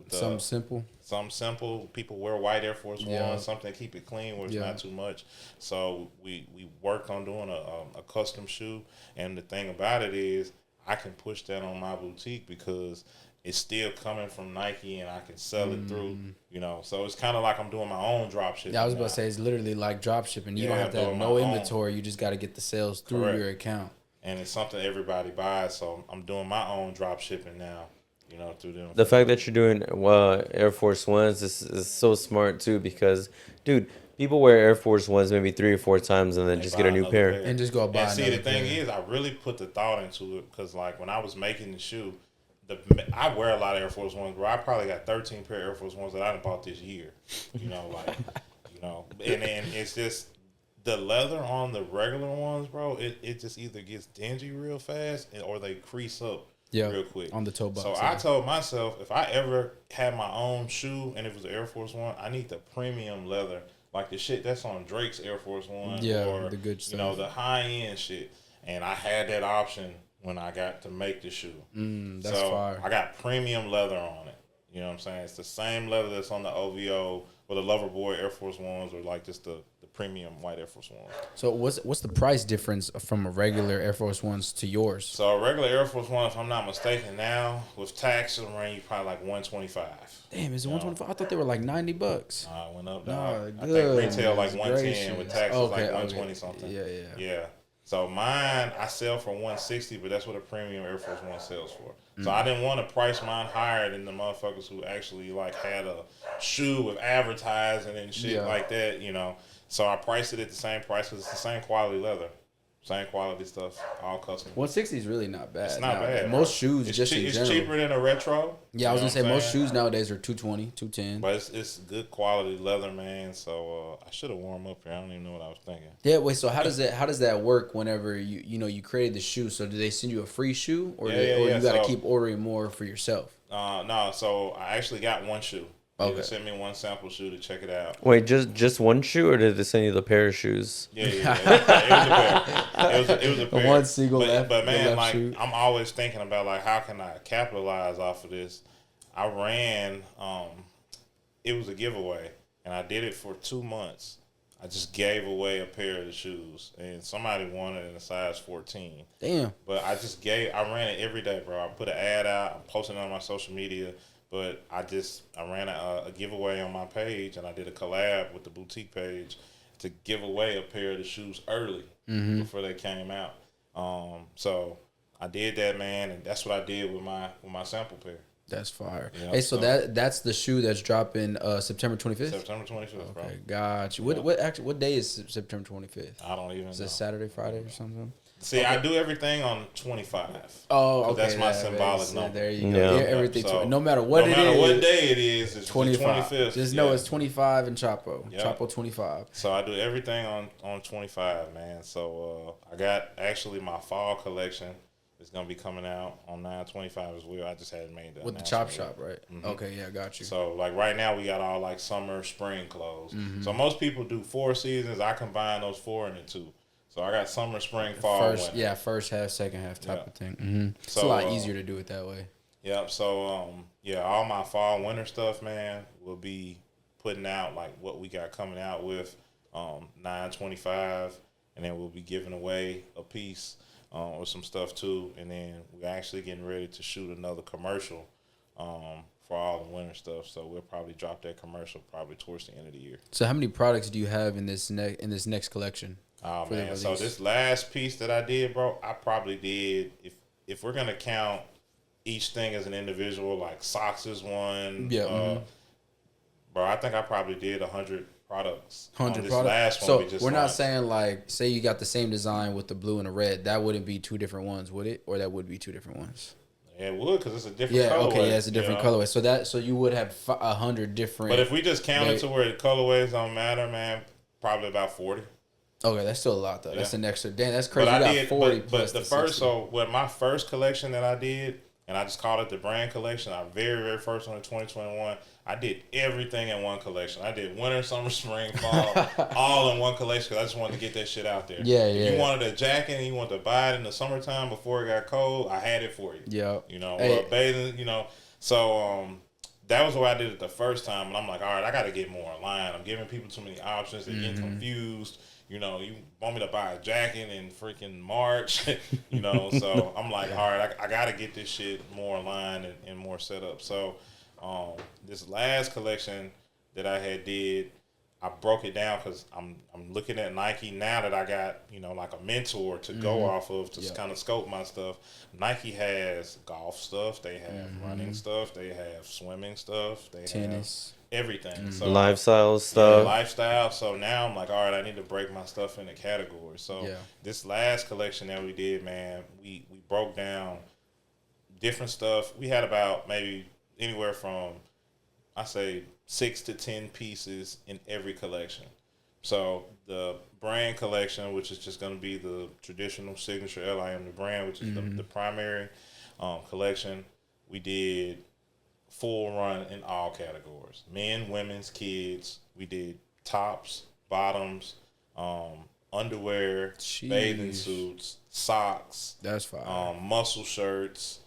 Something simple. People wear white Air Force One, something to keep it clean where it's not too much. So we worked on doing a custom shoe, and the thing about it is I can push that on my boutique because it's still coming from Nike, and I can sell it through, you know. So it's kind of like I'm doing my own drop shipping. Yeah, I was about to say, it's literally like drop shipping. You don't have to have no inventory. You just got to get the sales through your account. And it's something everybody buys, so I'm doing my own drop shipping now, you know, through them. The fact that you're doing Air Force Ones is so smart, too, because, dude, people wear Air Force Ones maybe 3 or 4 times and then just get a new pair. And just go buy another pair. And see, the thing is, I really put the thought into it because, like, when I was making the shoe, I wear a lot of Air Force Ones, bro. I probably got 13 pair of Air Force Ones that I done bought this year. You know, like, you know. And then it's just the leather on the regular ones, bro. It just either gets dingy real fast or they crease up real quick. On the toe box. So I told myself, if I ever had my own shoe and it was an Air Force One, I need the premium leather. Like the shit that's on Drake's Air Force One. Yeah, or, the good stuff. You know, the high-end shit. And I had that option when I got to make the shoe. That's so fire. I got premium leather on it. You know what I'm saying? It's the same leather that's on the OVO or the Loverboy Air Force Ones or like just the premium white Air Force Ones. So what's the price difference from a regular Air Force Ones to yours? So a regular Air Force One, if I'm not mistaken now, with tax, it'll run you probably like $125. Damn, is it $125? I thought they were like $90. It went up, dog. No, I think retail like $110 gracious. with tax is like $120 okay. something. Yeah. So mine, I sell for $160, but that's what a premium Air Force One sells for. So I didn't want to price mine higher than the motherfuckers who actually like had a shoe with advertising and shit like that, you know. So I priced it at the same price because it's the same quality leather, same quality stuff, all custom. 160 is really not bad. It's not bad. Most shoes, in general. It's cheaper than a retro. Yeah, I was gonna say most shoes nowadays are $220, $210. But it's good quality leather, man. So I should have warmed up here. I don't even know what I was thinking. Yeah, wait. So how does that work? Whenever you created the shoe, so do they send you a free shoe, or you got to keep ordering more for yourself? No. So I actually got one shoe. Okay. They sent me one sample shoe to check it out. Wait, just one shoe, or did they send you the pair of shoes? Yeah. It was a pair. It was a pair. One single but man, like shoe. I'm always thinking about like how can I capitalize off of this. I ran. It was a giveaway, and I did it for 2 months. I just gave away a pair of the shoes, and somebody wanted in a size 14. Damn. But I ran it every day, bro. I put an ad out. I'm posting it on my social media. But I ran a giveaway on my page, and I did a collab with the boutique page to give away a pair of the shoes early before they came out. So I did that, man, and that's what I did with my sample pair. That's fire. Yeah, Hey, so that's the shoe that's dropping September 25th? September 25th, bro. Okay, got you. What day is September 25th? I don't even know. Is it Saturday, Friday, or something? See, I do everything on 25. Oh, okay. That's my symbolic number. There you go. Yeah. Everything. So, no matter what no matter what day it is, it's 25. 25th. Just know it's 25 in Chapo. Yep. Chapo 25. So I do everything on 25, man. So I got actually my fall collection is gonna be coming out on 9/25 as well. I just hadn't made that with the chop shop, right? Mm-hmm. Okay, yeah, got you. So like right now we got all like summer, spring clothes. So most people do 4 seasons. I combine those 4 into 2. So I got summer, spring, fall, winter. First half, second half type of thing. It's So, a lot easier to do it that way. Yep. So all my fall, winter stuff, man, will be putting out like what we got coming out with 9/25, and then we'll be giving away a piece or some stuff too, and then we're actually getting ready to shoot another commercial for all the winter stuff. So we'll probably drop that commercial probably towards the end of the year. So how many products do you have in this next collection? Oh man, so this last piece that I did, bro, I probably did, if we're gonna count each thing as an individual, like socks is one. Yeah. Bro, I think I probably did 100 products. 100 products. Last so one we just we're not launched. saying like, say you got the same design with the blue and the red. That wouldn't be 2 different ones, would it? Or that would be 2 different ones? Yeah, it would, because it's a different colorway. Okay, yeah, it's a different colorway. So you would have 100 different. But if we just count it to where the colorways don't matter, man, probably about 40. Okay, that's still a lot though. Yeah. That's an extra. Damn, that's crazy. But you I got did, 40 but plus the the first, 60. so with my first collection that I did, and I just called it the brand collection, our very, very first one in 2021, I did everything in one collection. I did winter, summer, spring, fall, all in one collection because I just wanted to get that shit out there. Yeah, If you wanted a jacket and you wanted to buy it in the summertime before it got cold, I had it for you. Yeah. You know, Hey. or bathing, you know. So that was what I did it the first time. And I'm like, all right, I got to get more in line. I'm giving people too many options. They're getting confused. you know, you want me to buy a jacket in freaking March, you know. So I'm like, all right, I got to get this shit more aligned and more set up. So this last collection that I had did, I broke it down because I'm looking at Nike now that I got, you know, like a mentor to go off of to kind of scope my stuff. Nike has golf stuff, they have running stuff, they have swimming stuff, they tennis, have everything. So lifestyle stuff. Lifestyle. So now I'm like, all right, I need to break my stuff into categories. So this last collection that we did, man, we broke down different stuff. We had about maybe anywhere from, I say, 6 to 10 pieces in every collection. So the brand collection, which is just going to be the traditional signature LIM, the brand, which is the primary collection, we did full run in all categories. Men, women's, kids. We did tops, bottoms, underwear, bathing suits, socks. That's fine. Muscle shirts,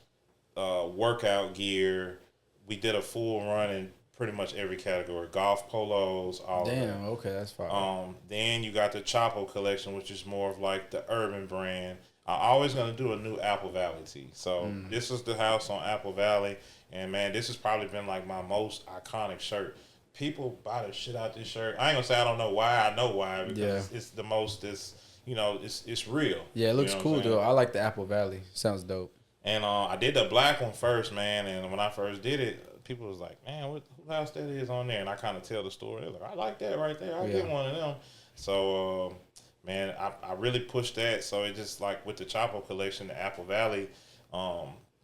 workout gear. We did a full run in pretty much every category. Golf polos, all of that. Damn, okay, that's fine. Then you got the Chapo collection, which is more of like the urban brand. I'm always going to do a new Apple Valley tee. So this is the house on Apple Valley. And, man, this has probably been like my most iconic shirt. People buy the shit out this shirt. I ain't going to say I don't know why. I know why. Because it's the most, you know, it's real. Yeah, it looks cool, though. I like the Apple Valley. Sounds dope. And I did the black one first, man. And when I first did it, people was like, man, what house that is on there? And I kind of tell the story. They're like, I like that right there. I'll get one of them. So, man, I really pushed that. So it just like with the Chapo collection, the Apple Valley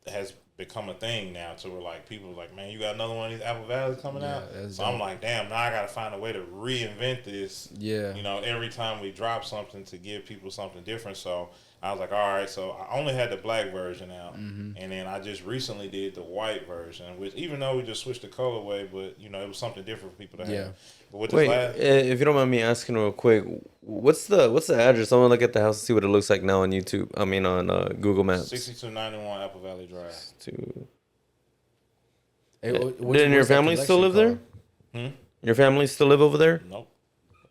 has become a thing now. So we're like, people are like, man, you got another one of these Apple Valleys coming out? So dope. I'm like, damn, now I got to find a way to reinvent this. Yeah. You know, every time we drop something to give people something different. So I was like, all right, so I only had the black version out. And then I just recently did the white version, which even though we just switched the colorway, but, you know, it was something different for people to have. But with wait, if you don't mind me asking real quick, what's the address? I want to look at the house and see what it looks like now on YouTube. I mean, on Google Maps. 6291 Apple Valley Drive. Didn't your family still live there? Your family still live over there? Nope.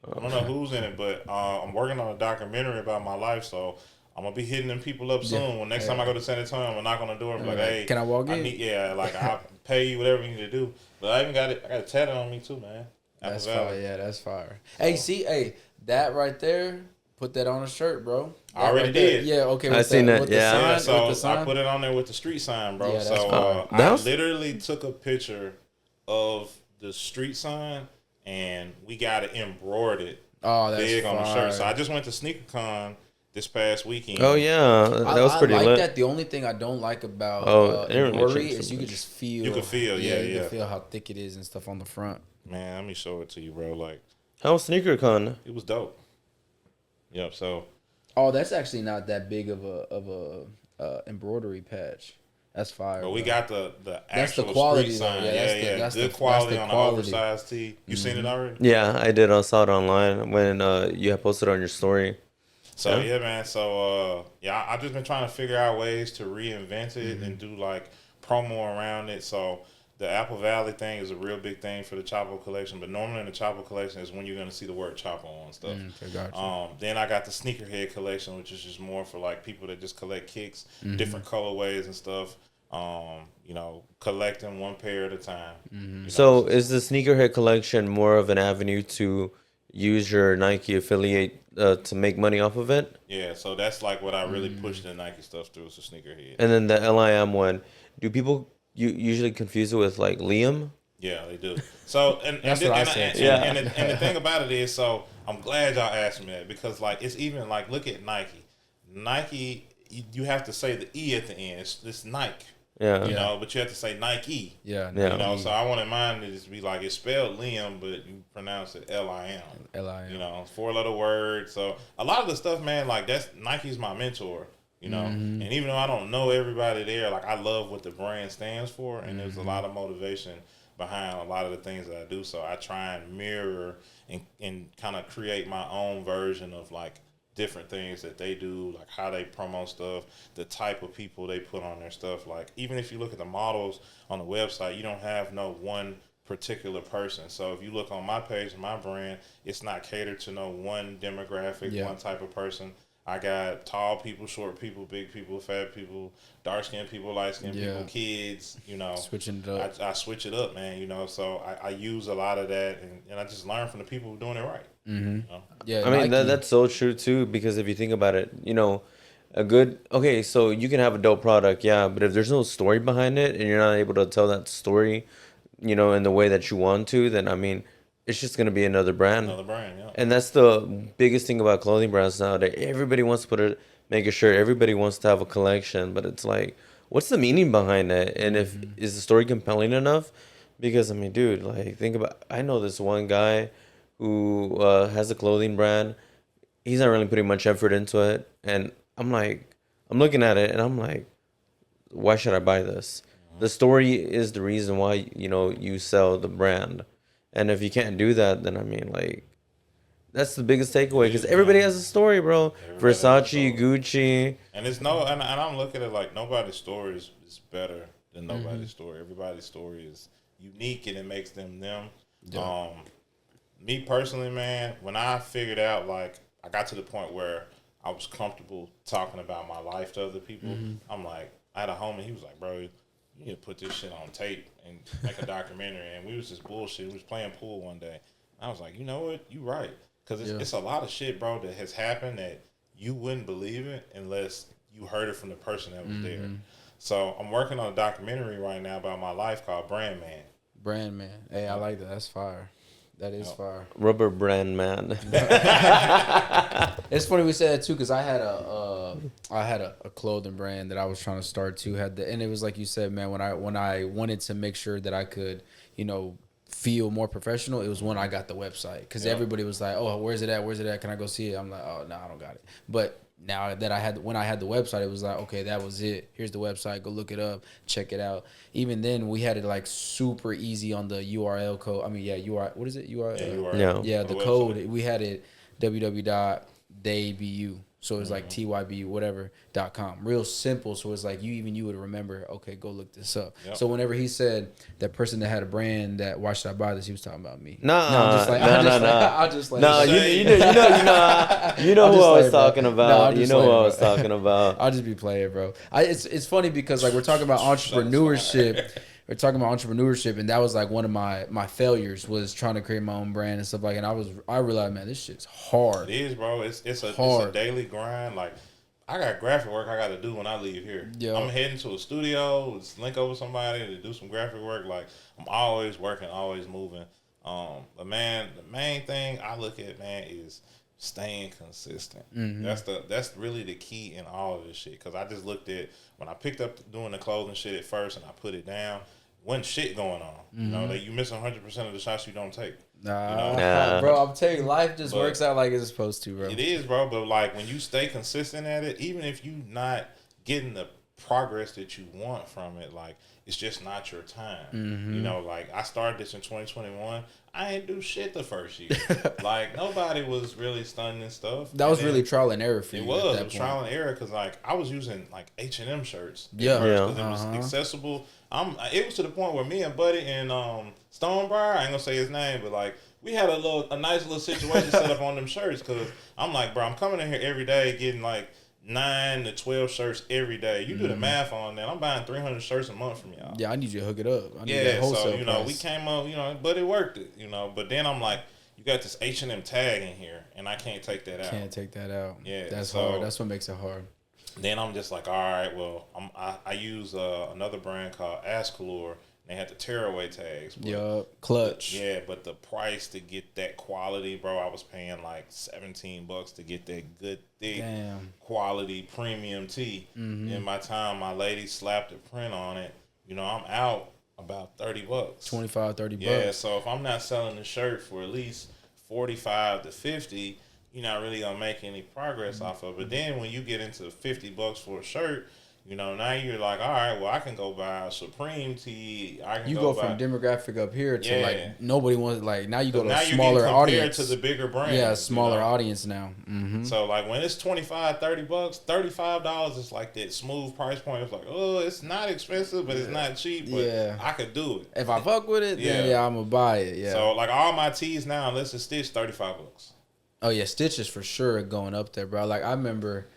I don't know who's in it, but I'm working on a documentary about my life, so I'm gonna be hitting them people up soon. When next time I go to San Antonio, I'm gonna knock on the door and be like, "Hey, can I walk in?" Like I'll pay you whatever you need to do. But I even got it. I got a tattoo on me too, man. That's fire. Yeah, that's fire. Hey, that right there. Put that on a shirt, bro. I already did. Yeah, okay. I seen that. Yeah. So I put it on there with the street sign, bro. Yeah, so I literally took a picture of the street sign and we got it embroidered big on the shirt. So I just went to SneakerCon this past weekend. Oh yeah, that was pretty lit. I like that. The only thing I don't like about embroidery is you can just feel. You can feel, you can feel how thick it is and stuff on the front. Man, let me show it to you, bro. Like, how was SneakerCon? It was dope. Yep. So. Oh, that's actually not that big of a embroidery patch. That's fire. But we got the actual the quality, street sign. That's good quality on an oversized tee. You seen it already? Yeah, I did. I saw it online when you had posted on your story. So yeah, man. So I've just been trying to figure out ways to reinvent it and do like promo around it. So the Apple Valley thing is a real big thing for the Chapo collection, but normally in the Chapo collection is when you're going to see the word Chapo on stuff. Then I got the Sneakerhead collection, which is just more for like people that just collect kicks, different colorways and stuff. You know, collecting one pair at a time. So is the Sneakerhead collection more of an avenue to use your Nike affiliate to make money off of it? Yeah, so that's like what I really pushed the Nike stuff through, is the Sneakerhead. And then the LIM one, do people usually confuse it with like Liam? Yeah, they do. So and the thing about it is, so I'm glad y'all asked me that, because like it's even like, look at Nike. Nike, you have to say the E at the end. It's Nike. Yeah. You know, but you have to say Nike. Yeah. You know, so I wanted mine to just be like, it's spelled Liam, but you pronounce it Lim. Lim. You know, 4-letter word. So a lot of the stuff, man, like that's Nike's my mentor. You know, and even though I don't know everybody there, like I love what the brand stands for, and there's a lot of motivation behind a lot of the things that I do. So I try and mirror and kind of create my own version of like different things that they do, like how they promote stuff, the type of people they put on their stuff. Like even if you look at the models on the website, you don't have no one particular person. So if you look on my page and my brand, it's not catered to no one demographic, one type of person. I got tall people, short people, big people, fat people, dark skinned people, light skinned people, kids, you know. Switching it up. I switch it up, man, you know. So I use a lot of that, and I just learn from the people who are doing it right. Mm-hmm. You know? Yeah, I mean, that's so true, too, because if you think about it, you know, so you can have a dope product, but if there's no story behind it and you're not able to tell that story, you know, in the way that you want to, then, I mean, it's just going to be another brand. And that's the biggest thing about clothing brands nowadays. Everybody wants to make a shirt. Everybody wants to have a collection. But it's like, what's the meaning behind it? And is the story compelling enough? Because, I mean, dude, like, I know this one guy who has a clothing brand. He's not really putting much effort into it. And I'm looking at it and I'm like, why should I buy this? The story is the reason why, you know, you sell the brand. And if you can't do that, then I mean, like, that's the biggest takeaway because everybody has a story, bro. Versace, Gucci, and and I'm looking at it like nobody's story is better than nobody's story. Everybody's story is unique and it makes them them. Yeah. Me personally, man, when I figured out, like, I got to the point where I was comfortable talking about my life to other people. I'm like, I had a homie. He was like, bro, you need to put this shit on tape and make a documentary. And we was just bullshit. We was playing pool one day. I was like, you know what? You right. Because it's a lot of shit, bro, that has happened that you wouldn't believe it unless you heard it from the person that was there. So I'm working on a documentary right now about my life called Brandman. Brandman. Hey, I like that. That's fire. That is fire. Rubber brand man. It's funny we said that too because I had a clothing brand that I was trying to start too. And it was like you said, man. When I wanted to make sure that I could, you know, feel more professional, it was when I got the website because everybody was like, "Oh, where's it at? Where's it at? Can I go see it?" I'm like, "Oh, no, I don't got it." But now that when I had the website, it was like, okay, that was it. Here's the website. Go look it up. Check it out. Even then, we had it like super easy on the URL code. I mean, what is it? URL. Yeah, the code. We had it www.theybu. So it was like TYB whatever.com. Real simple. So it's like you would remember, okay, go look this up. Yep. So whenever he said that person that had a brand that why should I buy this, he was talking about me. No, I'll just like no, you know who I was talking about. You know who I was talking about. I'll just be playing, bro. It's funny because like we're talking about entrepreneurship. We're talking about entrepreneurship, and that was like one of my failures was trying to create my own brand and stuff like. And I realized, man, this shit's hard. It is, bro. It's a daily grind. Like, I got graphic work I got to do when I leave here. Yeah. I'm heading to a studio, let's link up with somebody to do some graphic work. Like, I'm always working, always moving. But man, the main thing I look at, man, is staying consistent. That's really the key in all of this shit. Because I just looked at when I picked up doing the clothing shit at first and I put it down. Wasn't shit going on. You know, that you miss 100% of the shots you don't take. Nah. Bro, I'm telling you, life just works out like it's supposed to, bro. It is, bro. But like when you stay consistent at it, even if you not getting the progress that you want from it, like it's just not your time. You know, like I started this in 2021. I ain't do shit the first year. Like nobody was really stunning stuff. That was really trial and error for you. It was trial and error because like I was using like H&M shirts. Yeah, because it was accessible. It was to the point where me and Buddy and Stonebriar, I ain't gonna say his name, but like we had a nice little situation set up on them shirts because I'm like, bro, I'm coming in here every day getting like 9 to 12 shirts every day. You do the math on that. I'm buying 300 shirts a month from y'all. Yeah, I need you to hook it up. I need that wholesale so you know price. We came up, you know, but it worked it, you know. But then I'm like, you got this H&M tag in here, and I can't take that out. Can't take that out. Yeah, that's hard. That's what makes it hard. Then I'm just like, all right, well, I use another brand called Ascalor. They had the tearaway tags. Yup, clutch. Yeah, but the price to get that quality, bro, I was paying like $17 to get that good, thick, quality premium tee. In my time, my lady slapped a print on it. You know, I'm out about $30. $25-$30. Yeah, so if I'm not selling the shirt for at least $45 to $50, you're not really gonna make any progress off of it. But then when you get into $50 for a shirt, You know, now you're like, all right, well, I can go buy a Supreme tee. I can You go go from buy, demographic up here to Yeah. like nobody wants, like now you go to now a you're smaller getting compared audience to the bigger brands. Yeah, smaller you know? audience now. So like when it's $25, $30, $35 is like that smooth price point. It's like, oh, it's not expensive, but it's not cheap. But I could do it if I fuck with it. Then I'm gonna buy it. Yeah. So like all my tees now, unless it's stitched, $35. Oh yeah, stitches for sure going up there, bro. Like I remember.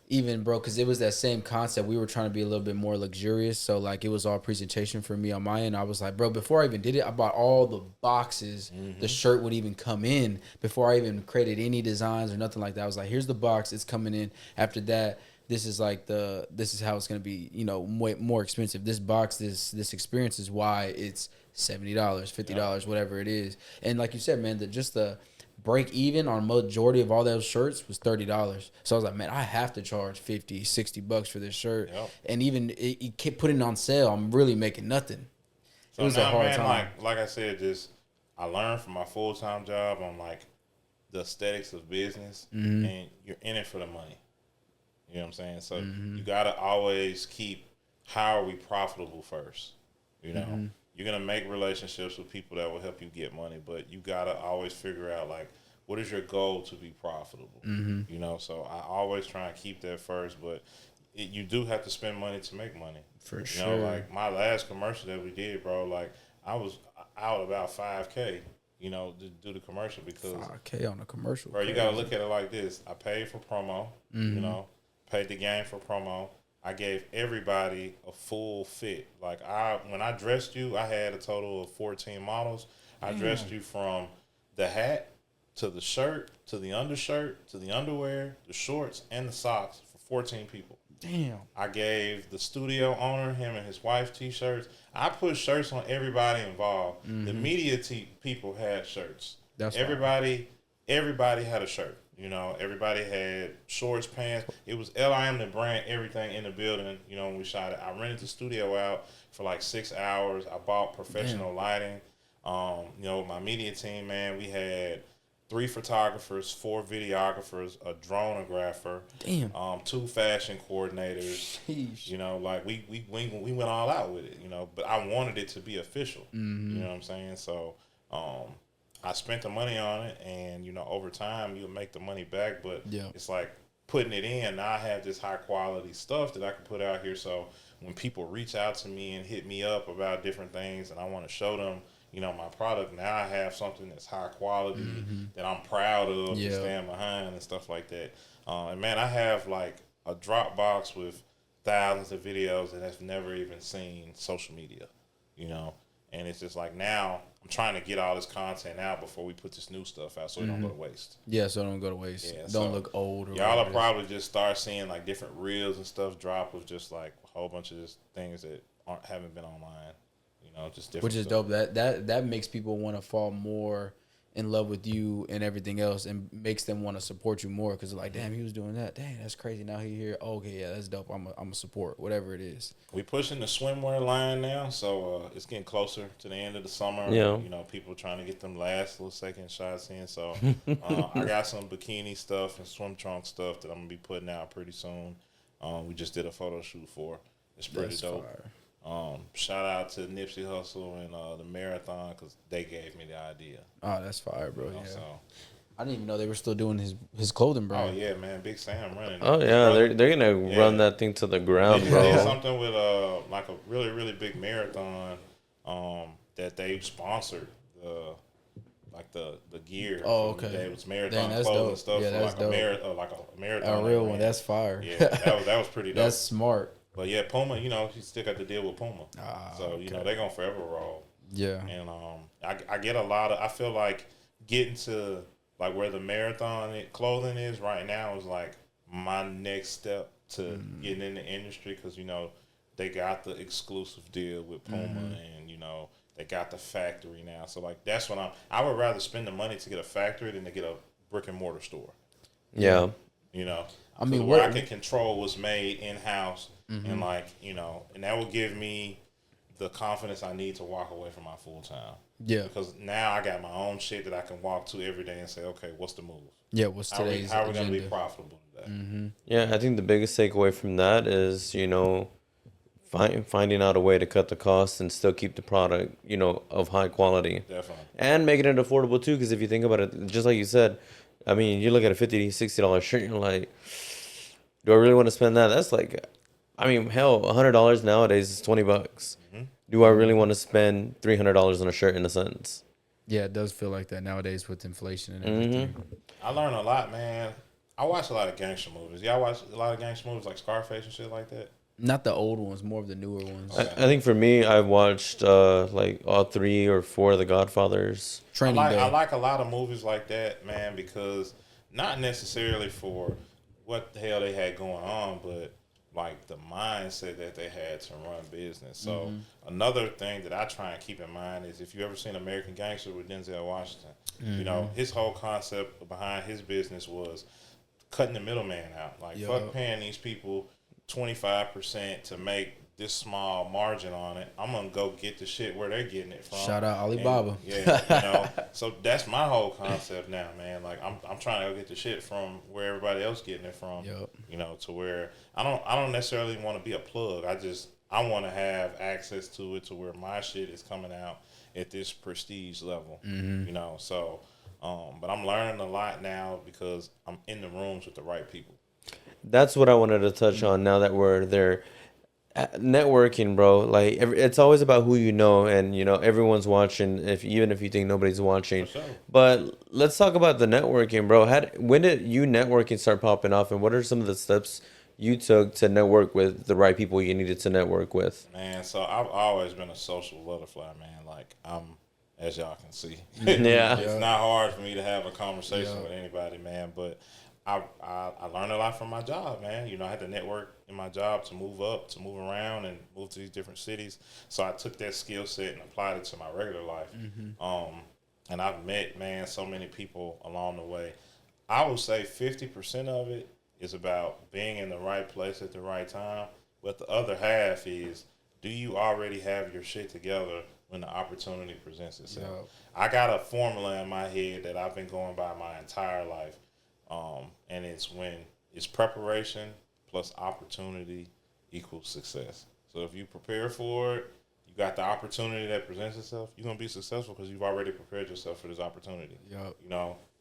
Even, bro, because it was that same concept. We were trying to be a little bit more luxurious. So, like, it was all presentation for me on my end. I was like, bro, before I even did it, I bought all the boxes. The shirt would even come in before I even created any designs or nothing like that. I was like, here's the box. It's coming in. After that, this is like this is how it's going to be, you know, way more expensive. This box, this experience is why it's $70, $50, whatever it is. And like you said, man, the break even on majority of all those shirts was $30. So I was like, man, I have to charge $50, $60 for this shirt. And even it kept putting it on sale. I'm really making nothing. So it was now, a hard time. Like I said, I learned from my full-time job on like the aesthetics of business, and you're in it for the money. You know what I'm saying? So you gotta always keep, how are we profitable first? You know. You're going to make relationships with people that will help you get money, but you got to always figure out, like, what is your goal to be profitable? You know, so I always try and keep that first, but you do have to spend money to make money. For sure. You know, like, my last commercial that we did, bro, like, I was out about $5K, you know, to do the commercial because... $5K on a commercial. Bro, you got to look at it like this. I paid for promo, you know, paid the game for promo. I gave everybody a full fit. Like when I dressed you, I had a total of 14 models. I dressed you from the hat to the shirt to the undershirt to the underwear, the shorts, and the socks for 14 people. Damn. I gave the studio owner, him and his wife, T-shirts. I put shirts on everybody involved. The media people had shirts. That's everybody had a shirt. You know, everybody had shorts, pants. It was LIM the brand, everything in the building, you know, when we shot it. I rented the studio out for like 6 hours. I bought professional lighting. You know, my media team, man, we had 3 photographers, 4 videographers, a dronographer, 2 fashion coordinators. Sheesh. You know, like we went all out with it, you know, but I wanted it to be official. You know what I'm saying? So, I spent the money on it, and, you know, over time, you'll make the money back, but it's like putting it in. Now I have this high-quality stuff that I can put out here, so when people reach out to me and hit me up about different things and I want to show them, you know, my product, now I have something that's high quality that I'm proud of to stand behind and stuff like that. And, man, I have, like, a Dropbox with thousands of videos that have never even seen social media, you know, and it's just like now – I'm trying to get all this content out before we put this new stuff out so it don't go to waste. Yeah, so it don't go to waste. Yeah, don't look old. Or y'all will probably just start seeing like different reels and stuff drop with just like a whole bunch of just things that haven't been online. You know, just different. Which is stuff. dope. That makes people want to fall more in love with you and everything else, and makes them want to support you more because they're like, damn, he was doing that. Dang, that's crazy. Now he here. Oh, okay, yeah, that's dope. I'm a support whatever it is. We pushing the swimwear line now, so it's getting closer to the end of the summer. Yeah, you know, people trying to get them last little second shots in. So I got some bikini stuff and swim trunk stuff that I'm gonna be putting out pretty soon. We just did a photo shoot for. It's pretty dope. Fire. Shout out to Nipsey Hussle and the marathon because they gave me the idea. Oh, that's fire, bro. You know, so. I didn't even know they were still doing his clothing, bro. Oh yeah, man, Big Sam running. Oh yeah, they're gonna run that thing to the ground, bro. They did something with like a really really big marathon that they sponsored the gear. Oh okay. It was marathon clothes and stuff. Yeah, that's dope. Like a marathon. A real one. That's fire. Yeah, that was pretty dope. That's smart. But yeah, Puma, you know, you still got to deal with Puma. So, you know, they're going to forever roll. Yeah. And I get a lot of, I feel like getting to like where the marathon clothing is right now is like my next step to getting in the industry because, you know, they got the exclusive deal with Puma and, you know, they got the factory now. So, like, that's what I would rather spend the money to get a factory than to get a brick and mortar store. Yeah. You know, I mean, where I can control what's made in-house and, like, you know, and that will give me the confidence I need to walk away from my full-time. Yeah. Because now I got my own shit that I can walk to every day and say, okay, what's the move? Yeah, what's today's How are we going to be agenda? profitable today? Mm-hmm. Yeah, I think the biggest takeaway from that is, finding out a way to cut the costs and still keep the product, of high quality. Definitely. And making it affordable too, because if you think about it, just like you said, I mean, you look at a $50, $60 shirt, and you're like, do I really want to spend that? That's like, I mean, hell, $100 nowadays is $20. Mm-hmm. Do I really want to spend $300 on a shirt in a sentence? Yeah, it does feel like that nowadays with inflation and everything. I learned a lot, man. I watch a lot of gangster movies. Y'all watch a lot of gangster movies like Scarface and shit like that? Not the old ones, more of the newer ones. Okay. I think for me, I've watched like all 3 or 4 of the Godfathers. Training Day. I like a lot of movies like that, man, because not necessarily for what the hell they had going on, but like the mindset that they had to run business. So another thing that I try and keep in mind is if you ever seen American Gangster with Denzel Washington, his whole concept behind his business was cutting the middleman out. Like, fuck paying these people 25% to make this small margin on it. I'm gonna go get the shit where they're getting it from. Shout out Alibaba. And, so that's my whole concept now, man. Like I'm trying to go get the shit from where everybody else getting it from. To where I don't necessarily want to be a plug. I want to have access to it to where my shit is coming out at this prestige level. So but I'm learning a lot now because I'm in the rooms with the right people. That's what I wanted to touch on now that we're there. Networking, bro. Like it's always about who you know, and everyone's watching. Even if you think nobody's watching, For sure. But let's talk about the networking, bro. When did you networking start popping off, and what are some of the steps you took to network with the right people you needed to network with? Man, so I've always been a social butterfly, man. Like as y'all can see, Yeah. it's not hard for me to have a conversation with anybody, man. But I learned a lot from my job, man. I had to network in my job to move up, to move around, and move to these different cities. So I took that skill set and applied it to my regular life. And I've met, man, so many people along the way. I would say 50% of it is about being in the right place at the right time. But the other half is, do you already have your shit together when the opportunity presents itself? I got a formula in my head that I've been going by my entire life. And it's preparation plus opportunity equals success. So if you prepare for it, you got the opportunity that presents itself, you're going to be successful because you've already prepared yourself for this opportunity.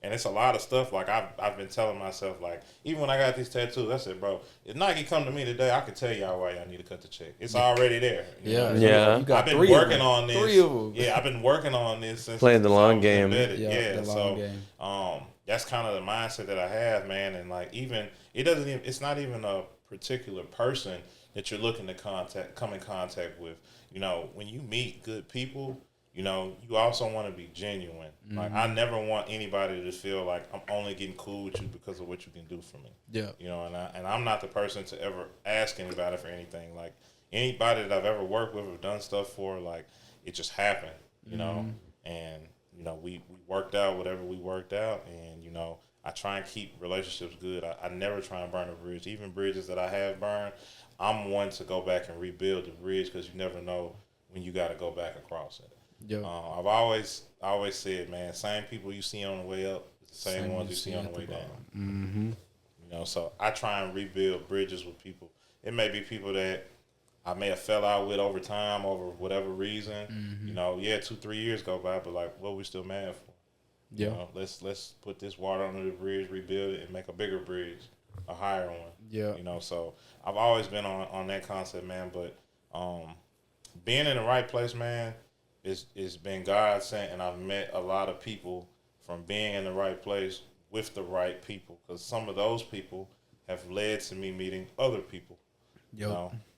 And it's a lot of stuff. Like I've been telling myself, like, even when I got these tattoos, I said, bro, if Nike come to me today, I could tell y'all why y'all need to cut the check. It's already there. You got I've been working on this. 3 of them. Yeah, I've been working on this since Playing the long game. The long game. That's kind of the mindset that I have, man. And like, it's not even a particular person that you're looking to come in contact with. When you meet good people, you also want to be genuine. Like, I never want anybody to feel like I'm only getting cool with you because of what you can do for me. And I'm not the person to ever ask anybody for anything. Like, anybody that I've ever worked with or done stuff for, like, it just happened, and we worked out whatever we worked out, and I try and keep relationships good. I never try and burn a bridge. Even bridges that I have burned, I'm one to go back and rebuild the bridge because you never know when you got to go back across it. I've always said, man, same people you see on the way up, the same ones you see on the way down. So I try and rebuild bridges with people. It may be people that I may have fell out with over time, over whatever reason. 2-3 years go by, but like, what we still mad for? Let's put this water under the bridge, rebuild it, and make a bigger bridge, a higher one. So I've always been on that concept, man. But being in the right place, man, is been God sent, and I've met a lot of people from being in the right place with the right people, because some of those people have led to me meeting other people.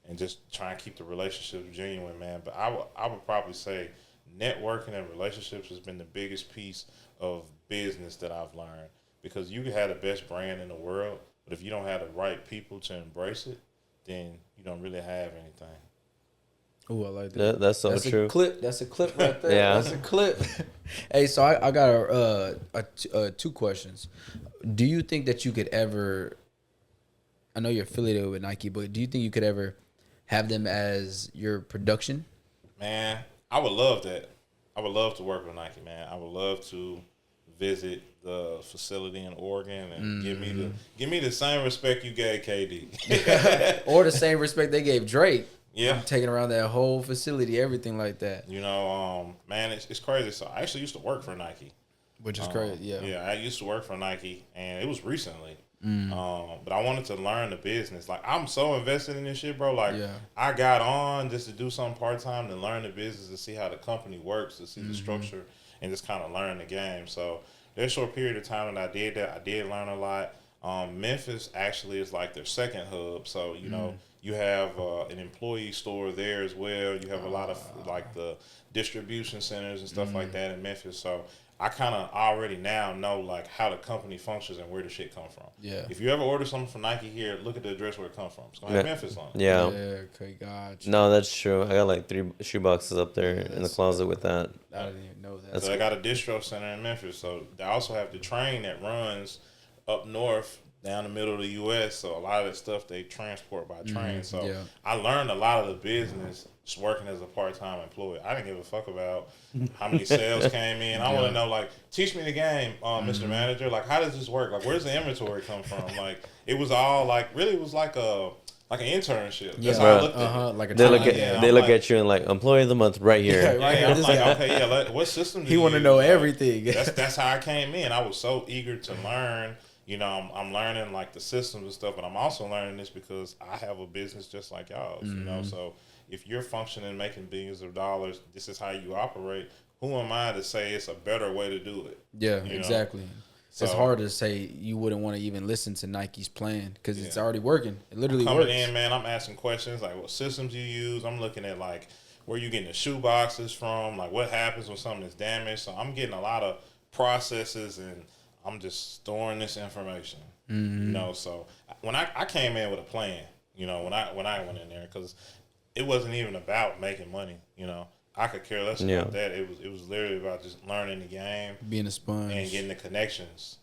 And just try and keep the relationships genuine, man. But I would probably say networking and relationships has been the biggest piece of business that I've learned, because you can have the best brand in the world, but if you don't have the right people to embrace it, then you don't really have anything. Oh, I like that. That's so true. That's a clip right there. Yeah. That's a clip. Hey, so I got 2 questions. Do you think that you could ever, I know you're affiliated with Nike, but do you think you could ever have them as your production? Man, I would love that. I would love to work with Nike, man. I would love to visit the facility in Oregon and give me the same respect you gave KD, or the same respect they gave Drake. Yeah, taking around that whole facility, everything like that. You know, man, it's crazy. So I actually used to work for Nike, which is crazy. Yeah, yeah, I used to work for Nike, and it was recently. But I wanted to learn the business. Like, I'm so invested in this shit, bro. Like, I got on just to do something part time to learn the business, to see how the company works, to see the structure, and just kind of learn the game. So there's a short period of time that I did that. I did learn a lot. Memphis actually is like their second hub. So, you know, you have an employee store there as well. You have a lot of like the distribution centers and stuff like that in Memphis. So I kind of already now know like how the company functions and where the shit come from. Yeah. If you ever order something from Nike here, look at the address where it comes from. It's gonna have Memphis on it. Yeah. Yeah. Okay. Gotcha. No, that's true. I got like 3 shoe boxes up there in the closet with that. I didn't even know that. So they got a distro center in Memphis. So they also have the train that runs up north down the middle of the U.S. So a lot of that stuff they transport by train. So I learned a lot of the business just working as a part-time employee. I didn't give a fuck about how many sales came in. I want to know, like, teach me the game, Mr. Manager. Like, how does this work? Like, where's the inventory come from? Like, it was all like, really, it was like an internship. That's how I looked at it. Like a they look at you and like, employee of the month right here. Yeah, right here. I'm like, okay, yeah, what system do he you want to use? know Like, everything. That's how I came in. I was so eager to learn. You know, I'm learning like the systems and stuff, but I'm also learning this because I have a business just like y'all's. You know, so if you're functioning, making billions of dollars, this is how you operate. Who am I to say it's a better way to do it? Yeah, exactly. So, it's hard to say you wouldn't want to even listen to Nike's plan because it's already working. It literally coming works. in, man, I'm asking questions like what systems you use. I'm looking at like where you getting the shoe boxes from, like what happens when something is damaged. So I'm getting a lot of processes and I'm just storing this information, you know. So when I came in with a plan, you know, when I went in there, because it wasn't even about making money, you know. I could care less about that. It was literally about just learning the game, being a sponge, and getting the connections.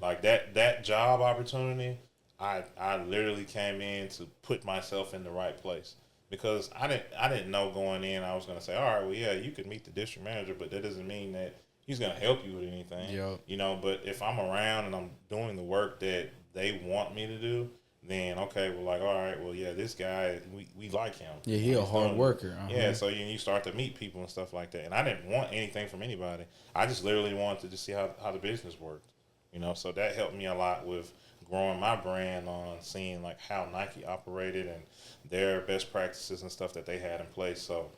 Like that job opportunity, I literally came in to put myself in the right place because I didn't know going in I was gonna say, all right, well, yeah, you could meet the district manager, but that doesn't mean that he's gonna help you with anything. You know, but if I'm around and I'm doing the work that they want me to do, then okay, well, like, all right, well, yeah, this guy, we like him. Yeah, he's a hard worker. Yeah, so you start to meet people and stuff like that. And I didn't want anything from anybody. I just literally wanted to just see how the business worked. You know, so that helped me a lot with growing my brand on seeing like how Nike operated and their best practices and stuff that they had in place. So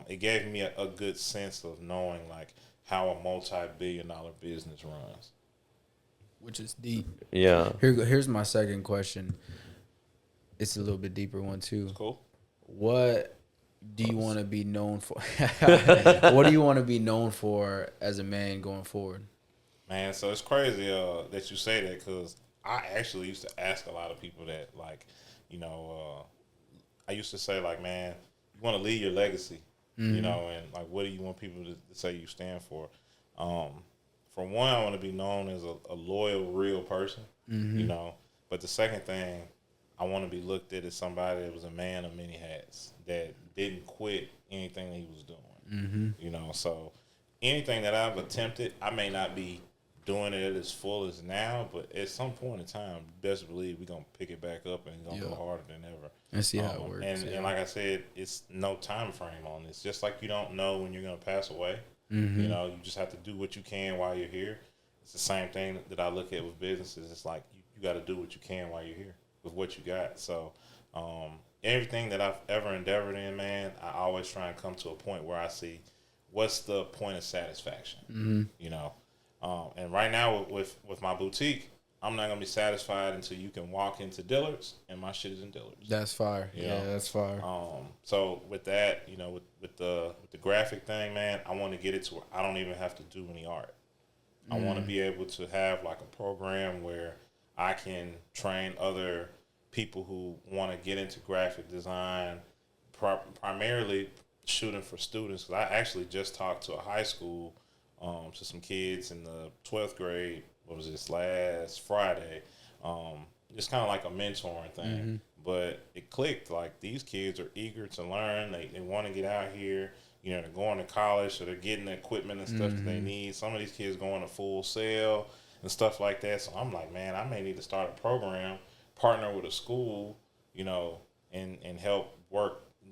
it gave me a good sense of knowing like how a multi-billion-dollar business runs. Which is deep. Yeah. Here's my second question. It's a little bit deeper one too. Cool. What do you want to be known for? What do you want to be known for as a man going forward? Man, so it's crazy that you say that because I actually used to ask a lot of people that, like, you know, I used to say, like, man, you want to leave your legacy, you know, and, like, what do you want people to say you stand for? For one, I want to be known as a loyal, real person, you know. But the second thing, I want to be looked at as somebody that was a man of many hats, that didn't quit anything that he was doing, you know. So anything that I've attempted, I may not be doing it as full as now, but at some point in time, best believe we're going to pick it back up and it's going to go harder than ever. And see how it works. And like I said, it's no time frame on this. Just like you don't know when you're going to pass away. You know, you just have to do what you can while you're here. It's the same thing that I look at with businesses. It's like you got to do what you can while you're here with what you got. So everything that I've ever endeavored in, man, I always try and come to a point where I see what's the point of satisfaction, you know. And right now with my boutique, I'm not gonna be satisfied until you can walk into Dillard's and my shit is in Dillard's. That's fire. Yeah, that's fire. So with that, you know, with the graphic thing, man, I want to get it to where I don't even have to do any art. I want to be able to have like a program where I can train other people who want to get into graphic design, primarily shooting for students. Because I actually just talked to a high school, to some kids in the 12th grade. What was this, last Friday? It's kind of like a mentoring thing, but it clicked. Like, these kids are eager to learn. They want to get out here. you know, they're going to college, so they're getting the equipment and stuff that they need. Some of these kids going to Full Sail and stuff like that. So I'm like, man, I may need to start a program, partner with a school, you know, and help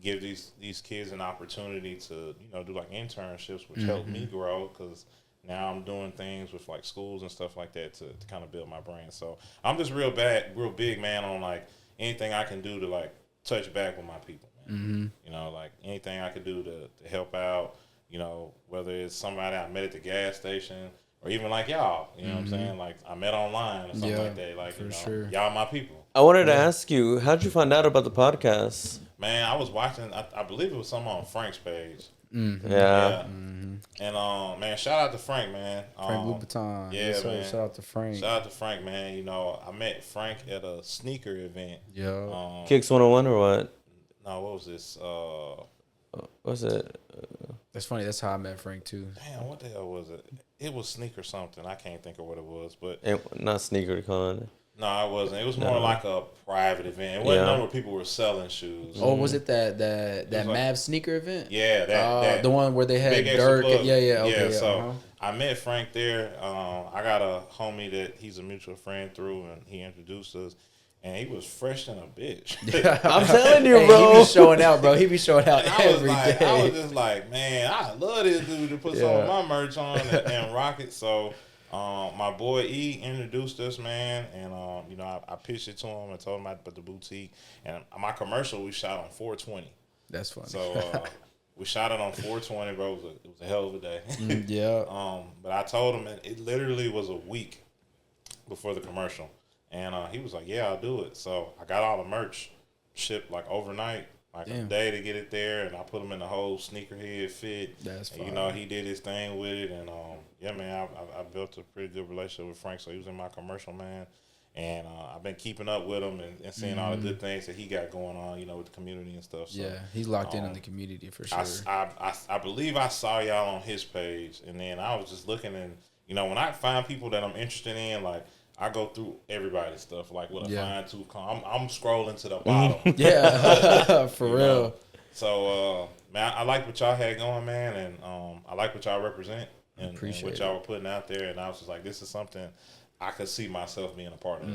give these kids an opportunity to, you know, do like internships, which helped me grow, because now I'm doing things with like schools and stuff like that to kind of build my brand. So I'm just real big, man, on like anything I can do to like touch back with my people, man. You know, like anything I could do to help out, you know, whether it's somebody I met at the gas station or even like y'all, you know what I'm saying? Like I met online or something like that. Like, you know, y'all my people. I wanted to ask you, how'd you find out about the podcast? Man, I was watching, I believe it was something on Frank's page. Yeah. And man, shout out to Frank, man. Frank Louboutin. Yeah, yes, man. Shout out to Frank. Shout out to Frank, man. You know, I met Frank at a sneaker event. Yeah. Kicks 101 or what? No, what was this? What's it? That's funny. That's how I met Frank too. Damn, what the hell was it? It was sneaker something. I can't think of what it was, but Not SneakerCon. no, it wasn't. It was more like a private event. It wasn't one where people were selling shoes. Oh, was it that like, Mav sneaker event? Yeah, that the one where they had Big Dirk. Extra Plug. Yeah. Okay, So I met Frank there. I got a homie that he's a mutual friend through, and he introduced us. And he was fresh than a bitch. I'm telling you, bro. He be showing out, bro. He be showing out I was every like, day. I was just like, man, I love this dude to put some of my merch on and rock it. So my boy E introduced us, man, and you know, I pitched it to him and told him about the boutique. And my commercial we shot on 420. That's funny. So we shot it on 420, bro. It was a hell of a day. Yeah. But I told him it literally was a week before the commercial. And he was like, yeah, I'll do it. So I got all the merch shipped like overnight, like a day to get it there. And I put him in the whole sneakerhead fit. That's fine. You know, he did his thing with it. And yeah, man, I built a pretty good relationship with Frank. So he was in my commercial, man. And I've been keeping up with him and seeing all the good things that he got going on, you know, with the community and stuff. So, yeah, he's locked in on the community for sure. I believe I saw y'all on his page. And then I was just looking, and, you know, when I find people that I'm interested in, like, I go through everybody's stuff, like with a fine tooth comb. I'm scrolling to the bottom. Yeah, for real. Know? So, man, I like what y'all had going, man, and I like what y'all represent and what y'all were putting out there. And I was just like, this is something I could see myself being a part of.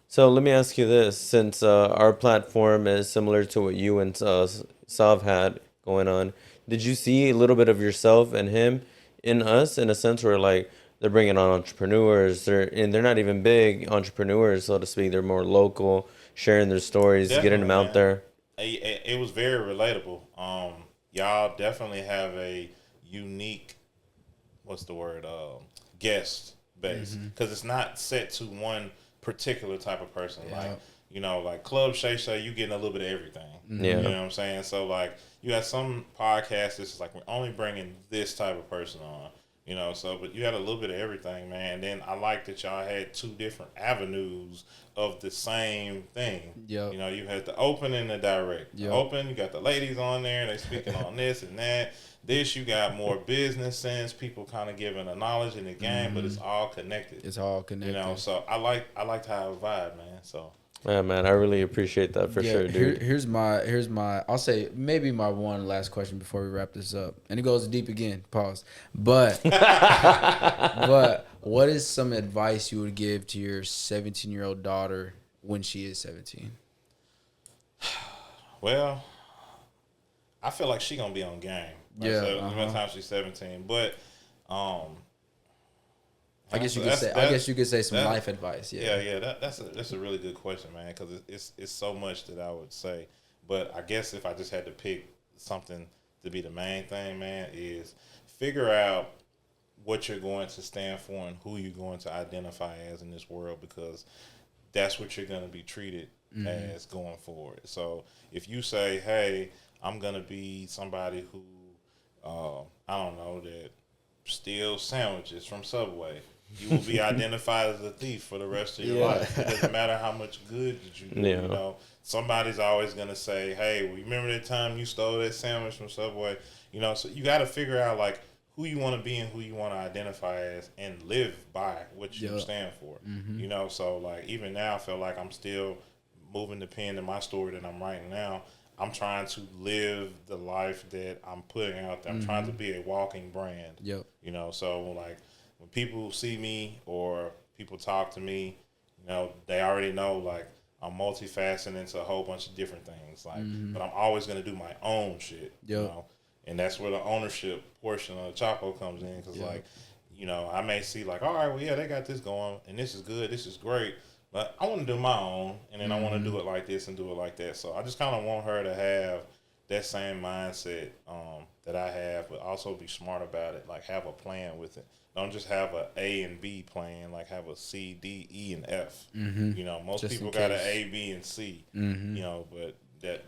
So let me ask you this: since our platform is similar to what you and Sav had going on, did you see a little bit of yourself and him in us, in a sense where like, they're bringing on entrepreneurs. They're not even big entrepreneurs, so to speak. They're more local, sharing their stories, getting them out there. It was very relatable. Y'all definitely have a unique, guest base, because it's not set to one particular type of person. Yeah. Like, you know, like Club Shay Shay, you getting a little bit of everything. Yeah. You know what I'm saying? So like, you got some podcasts that's like, we're only bringing this type of person on. You know, so, but you had a little bit of everything, man. And then I like that y'all had two different avenues of the same thing. Yep. You know, you had the open and the direct. Yep. The open, you got the ladies on there, they speaking on this and that. This, you got more business sense, people kind of giving a knowledge in the game, but it's all connected. It's all connected. You know, so I liked how it vibe, man. So. Yeah, man, I really appreciate that for sure, dude. Here's my I'll say maybe my one last question before we wrap this up, and it goes deep again. Pause. But what is some advice you would give to your 17-year-old daughter when she is 17? Well, I feel like she gonna be on game. By the time she's 17, but I guess you could say some life advice. Yeah. That's a really good question, man, because it's so much that I would say. But I guess if I just had to pick something to be the main thing, man, is figure out what you're going to stand for and who you're going to identify as in this world, because that's what you're going to be treated as going forward. So if you say, hey, I'm going to be somebody who, I don't know, that steals sandwiches from Subway, you will be identified as a thief for the rest of your life. It doesn't matter how much good that you do. You know, somebody's always gonna say, "Hey, remember that time you stole that sandwich from Subway?" You know, so you got to figure out like who you want to be and who you want to identify as, and live by what you stand for. You know, so like even now, I feel like I'm still moving the pen in my story that I'm writing now. I'm trying to live the life that I'm putting out there. I'm trying to be a walking brand. Yep. You know, so like when people see me or people talk to me, you know, they already know like I'm multifaceted into a whole bunch of different things. Like, but I'm always gonna do my own shit. Yep. You know, and that's where the ownership portion of the Chapo comes in. Because like, you know, I may see like, all right, well, yeah, they got this going, and this is good, this is great. But I want to do my own, and then I want to do it like this and do it like that. So I just kind of want her to have that same mindset that I have, but also be smart about it. Like have a plan with it. Don't just have a A and B plan. Like have a C, D, E, and F. You know, most Just people in got an case. A, B, and C. You know, but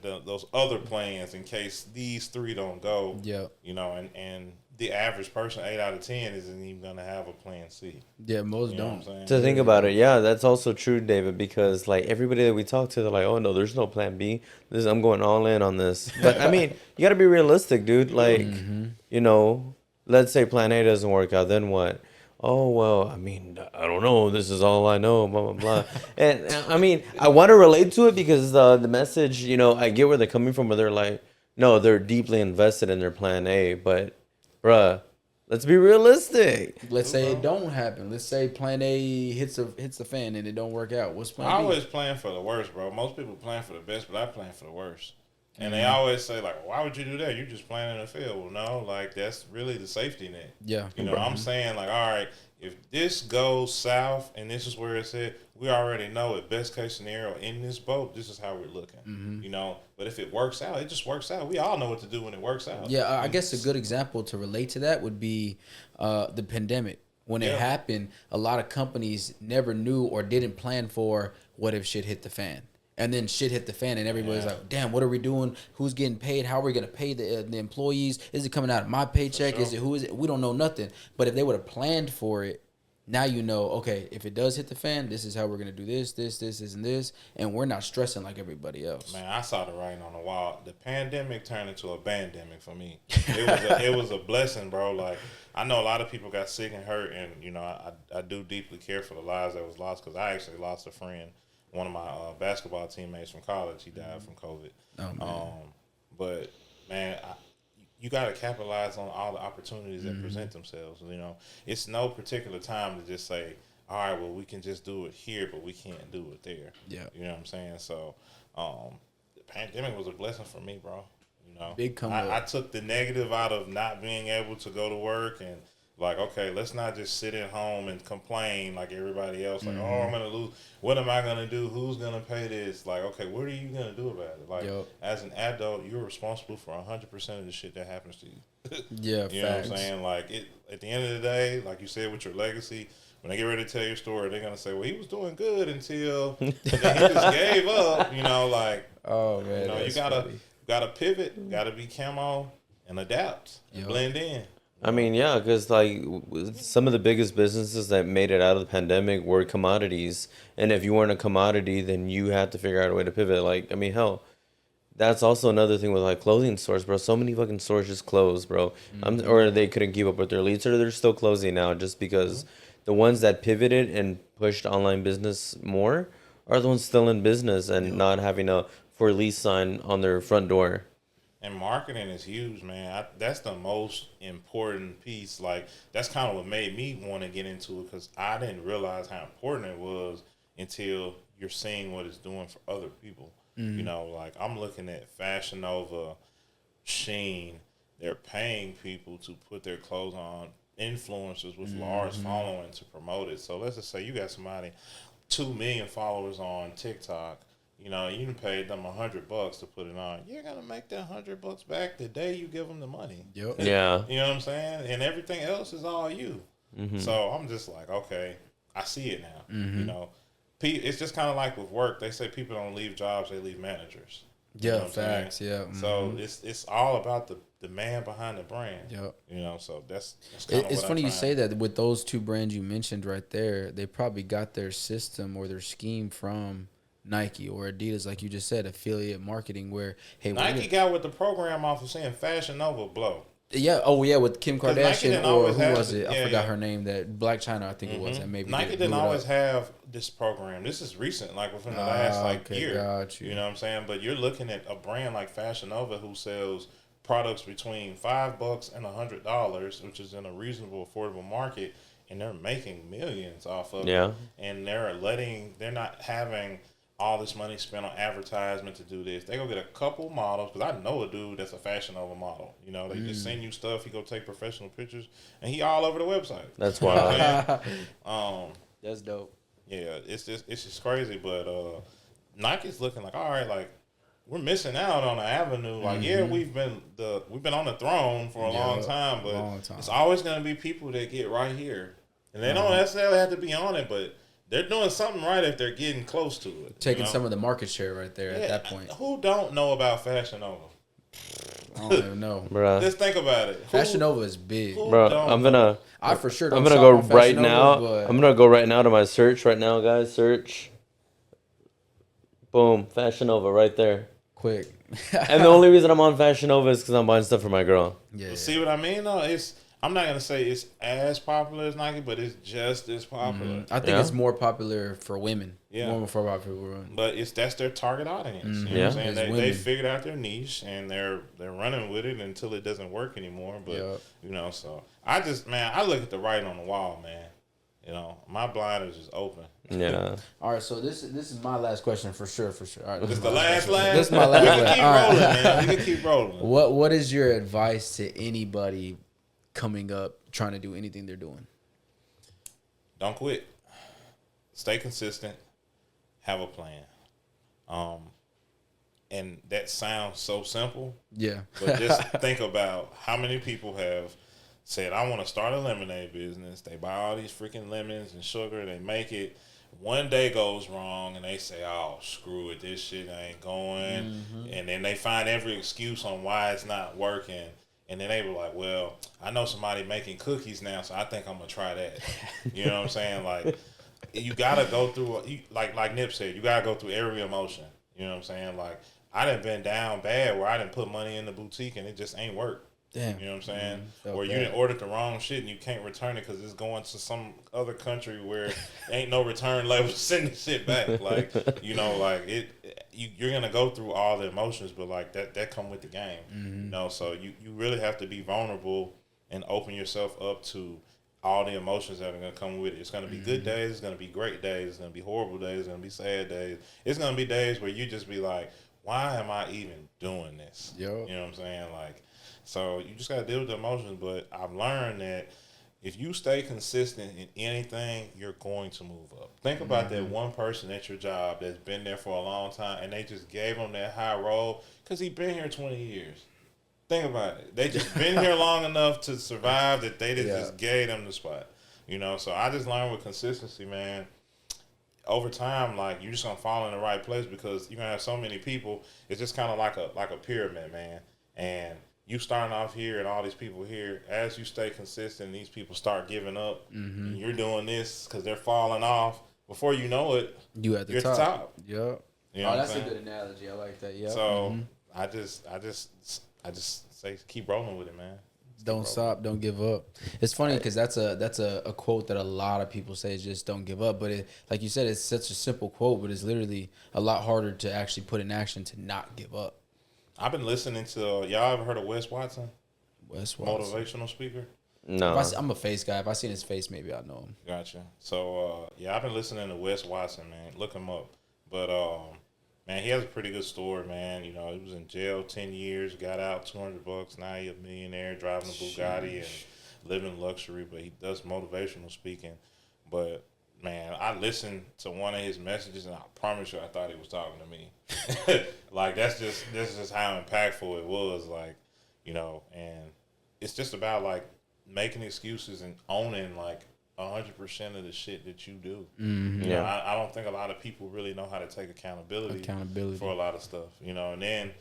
those other plans in case these three don't go. Yep. You know, and the average person, 8 out of 10, isn't even gonna have a plan C. Yeah, most You know what don't. I'm saying? To think about it, yeah, that's also true, David, because like everybody that we talk to, they're like, "Oh no, there's no plan B. I'm going all in on this." But I mean, you got to be realistic, dude. Like, you know, let's say plan A doesn't work out, then what? Oh well, I mean, I don't know. This is all I know. Blah blah blah. And I mean, I want to relate to it because the message, you know, I get where they're coming from. Where they're like, no, they're deeply invested in their plan A, but, bruh. Let's be realistic. Let's say it don't happen. Let's say plan A hits the fan and it don't work out. What's plan I B? always plan for the worst, bro. Most people plan for the best, but I plan for the worst. And they always say, like, why would you do that? You're just planning to fail. Well, no, like, that's really the safety net. Yeah. You know, I'm saying, like, all right, if this goes south and this is where it's at, we already know at best case scenario in this boat, this is how we're looking. You know, but if it works out, it just works out. We all know what to do when it works out. Yeah, I guess a good example to relate to that would be the pandemic. When it happened, a lot of companies never knew or didn't plan for what if shit hit the fan. And then shit hit the fan, and everybody's like, "Damn, what are we doing? Who's getting paid? How are we gonna pay the employees? Is it coming out of my paycheck? Sure. Is it who is it? We don't know nothing." But if they would have planned for it, now you know. Okay, if it does hit the fan, this is how we're gonna do this, and this, and we're not stressing like everybody else. Man, I saw the writing on the wall. The pandemic turned into a bandemic for me. It was a blessing, bro. Like, I know a lot of people got sick and hurt, and, you know, I do deeply care for the lives that was lost because I actually lost a friend. One of my basketball teammates from college, he died from COVID. Oh, man. But, man, you got to capitalize on all the opportunities that present themselves. You know, it's no particular time to just say, all right, well, we can just do it here, but we can't do it there. Yeah. You know what I'm saying? So, the pandemic was a blessing for me, bro. You know, Big come up. I took the negative out of not being able to go to work and, like, okay, let's not just sit at home and complain like everybody else. Like, oh, I'm going to lose. What am I going to do? Who's going to pay this? Like, okay, what are you going to do about it? Like, as an adult, you're responsible for 100% of the shit that happens to you. Yeah, You know what I'm saying? Like, at the end of the day, like you said with your legacy, when they get ready to tell your story, they're going to say, well, he was doing good until then he just gave up. You know, like, Oh man, you know, you gotta pivot, gotta be camo and adapt and blend in. I mean, yeah, because like some of the biggest businesses that made it out of the pandemic were commodities, and if you weren't a commodity, then you had to figure out a way to pivot. Like, I mean, hell, that's also another thing with like clothing stores, bro. So many fucking stores just closed, bro. Or they couldn't keep up with their leads, or they're still closing now, just because the ones that pivoted and pushed online business more are the ones still in business and not having a for lease sign on their front door. And marketing is huge, man. That's the most important piece. Like, that's kind of what made me want to get into it, because I didn't realize how important it was until you're seeing what it's doing for other people. You know, like, I'm looking at Fashion Nova, Sheen. They're paying people to put their clothes on, influencers with large following to promote it. So let's just say you got somebody, 2 million followers on TikTok. You know, you paid them $100 to put it on. You're gonna make that $100 back the day you give them the money. Yep. Yeah. You know what I'm saying? And everything else is all you. So I'm just like, okay, I see it now. You know, it's just kind of like with work. They say people don't leave jobs; they leave managers. You know Yeah, what I'm saying? facts. Yeah. So it's all about the man behind the brand. Yep. You know, so that's kind of It's funny you say that. With those two brands you mentioned right there, they probably got their system or their scheme from Nike or Adidas, like you just said, affiliate marketing, where, hey, Nike got with the program off of saying Fashion Nova blow. Yeah. Oh yeah, with Kim 'Cause Nike Kardashian didn't or always who have was it. it? I Yeah, forgot yeah. her name. That Black China, I think it was. And maybe Nike blew didn't it always up. have this program. This is recent, like within the last Okay, year. got you. You know what I'm saying? But you're looking at a brand like Fashion Nova who sells products between $5 and $100, which is in a reasonable, affordable market, and they're making millions off of Yeah. it. And they're not having all this money spent on advertisement to do this. They go get a couple models, because I know a dude that's a Fashion Nova model. You know, they just send you stuff. He go take professional pictures, and he all over the website. That's wild. That's dope. Yeah, it's just crazy. But Nike's looking like, all right, like we're missing out on an avenue. Like, yeah, we've been on the throne for a long time, but it's always going to be people that get right here, and they don't necessarily have to be on it, but they're doing something right if they're getting close to it. Taking some of the market share right there at that point. Who don't know about Fashion Nova? I don't even know. Bruh. Just think about it. Fashion Nova is big. Bro, I for sure I'm don't gonna shop go on Fashion right Nova, now. but I'm gonna go right now to my search right now, guys. Search. Boom, Fashion Nova right there. quick. And the only reason I'm on Fashion Nova is because I'm buying stuff for my girl. Yeah. See what I mean? Though I'm not gonna say it's as popular as Nike, but it's just as popular. I think it's more popular for women. Yeah. More for popular women. But that's their target audience. You know Yeah. what I'm saying? It's They women. figured out their niche and they're running with it until it doesn't work anymore. But you know, so I look at the writing on the wall, man. You know, my blind is just open. Yeah. All right, so this is my last question for sure. All right, This is the last. This is my last. We can last. keep All right. rolling, man. We can keep rolling. What is your advice to anybody coming up trying to do anything they're doing? Don't quit. Stay consistent. Have a plan. And that sounds so simple. Yeah. But just think about how many people have said, I want to start a lemonade business. They buy all these freaking lemons and sugar. They make it. One day goes wrong and they say, oh, screw it. This shit ain't going. And then they find every excuse on why it's not working. And then they were like, well, I know somebody making cookies now, so I think I'm going to try that. You know what I'm saying? Like, you got to go through, like Nip said, you got to go through every emotion. You know what I'm saying? Like, I done been down bad where I didn't put money in the boutique and it just ain't worked. Damn. You know what I'm saying? Felt Or you bad. didn't order the wrong shit and you can't return it because it's going to some other country where ain't no return label to send the shit back. Like, you know, like you're gonna go through all the emotions, but like that come with the game. You know, so you really have to be vulnerable and open yourself up to all the emotions that are gonna come with it. It's gonna be good days, it's gonna be great days, it's gonna be horrible days, it's gonna be sad days. It's gonna be days where you just be like, why am I even doing this? Yo. You know what I'm saying? Like, so you just gotta deal with the emotions. But I've learned that if you stay consistent in anything, you're going to move up. Think about that one person at your job that's been there for a long time and they just gave him that high role because he been here 20 years. Think about it. They just been here long enough to survive that they just gave them the spot. You know, so I just learned with consistency, man. Over time, like, you're just gonna fall in the right place because you're gonna have so many people. It's just kind of like a pyramid, man. And you starting off here and all these people here, as you stay consistent, these people start giving up. And you're doing this because they're falling off. Before you know it, You at the you're top. at the top. Yep. You know Oh, what that's I'm a saying? good analogy. I like that. Yeah. So I just say keep rolling with it, man. Don't stop. Don't give up. It's funny because that's a quote that a lot of people say is just don't give up. But like you said, it's such a simple quote, but it's literally a lot harder to actually put in action to not give up. I've been listening to y'all ever heard of Wes Watson? Wes Watson. Motivational speaker. No. I'm a face guy. If I seen his face, maybe I know him. Gotcha. So yeah, I've been listening to Wes Watson, man. Look him up. But man, he has a pretty good story, man. You know, he was in jail 10 years, got out $200. Now he's a millionaire, driving a Bugatti and living luxury. But he does motivational speaking. But man, I listened to one of his messages, and I promise you, I thought he was talking to me. Like, that's just how impactful it was. Like, you know, and it's just about like making excuses and owning like 100% of the shit that you do. You know, I don't think a lot of people really know how to take accountability for a lot of stuff. You know, and then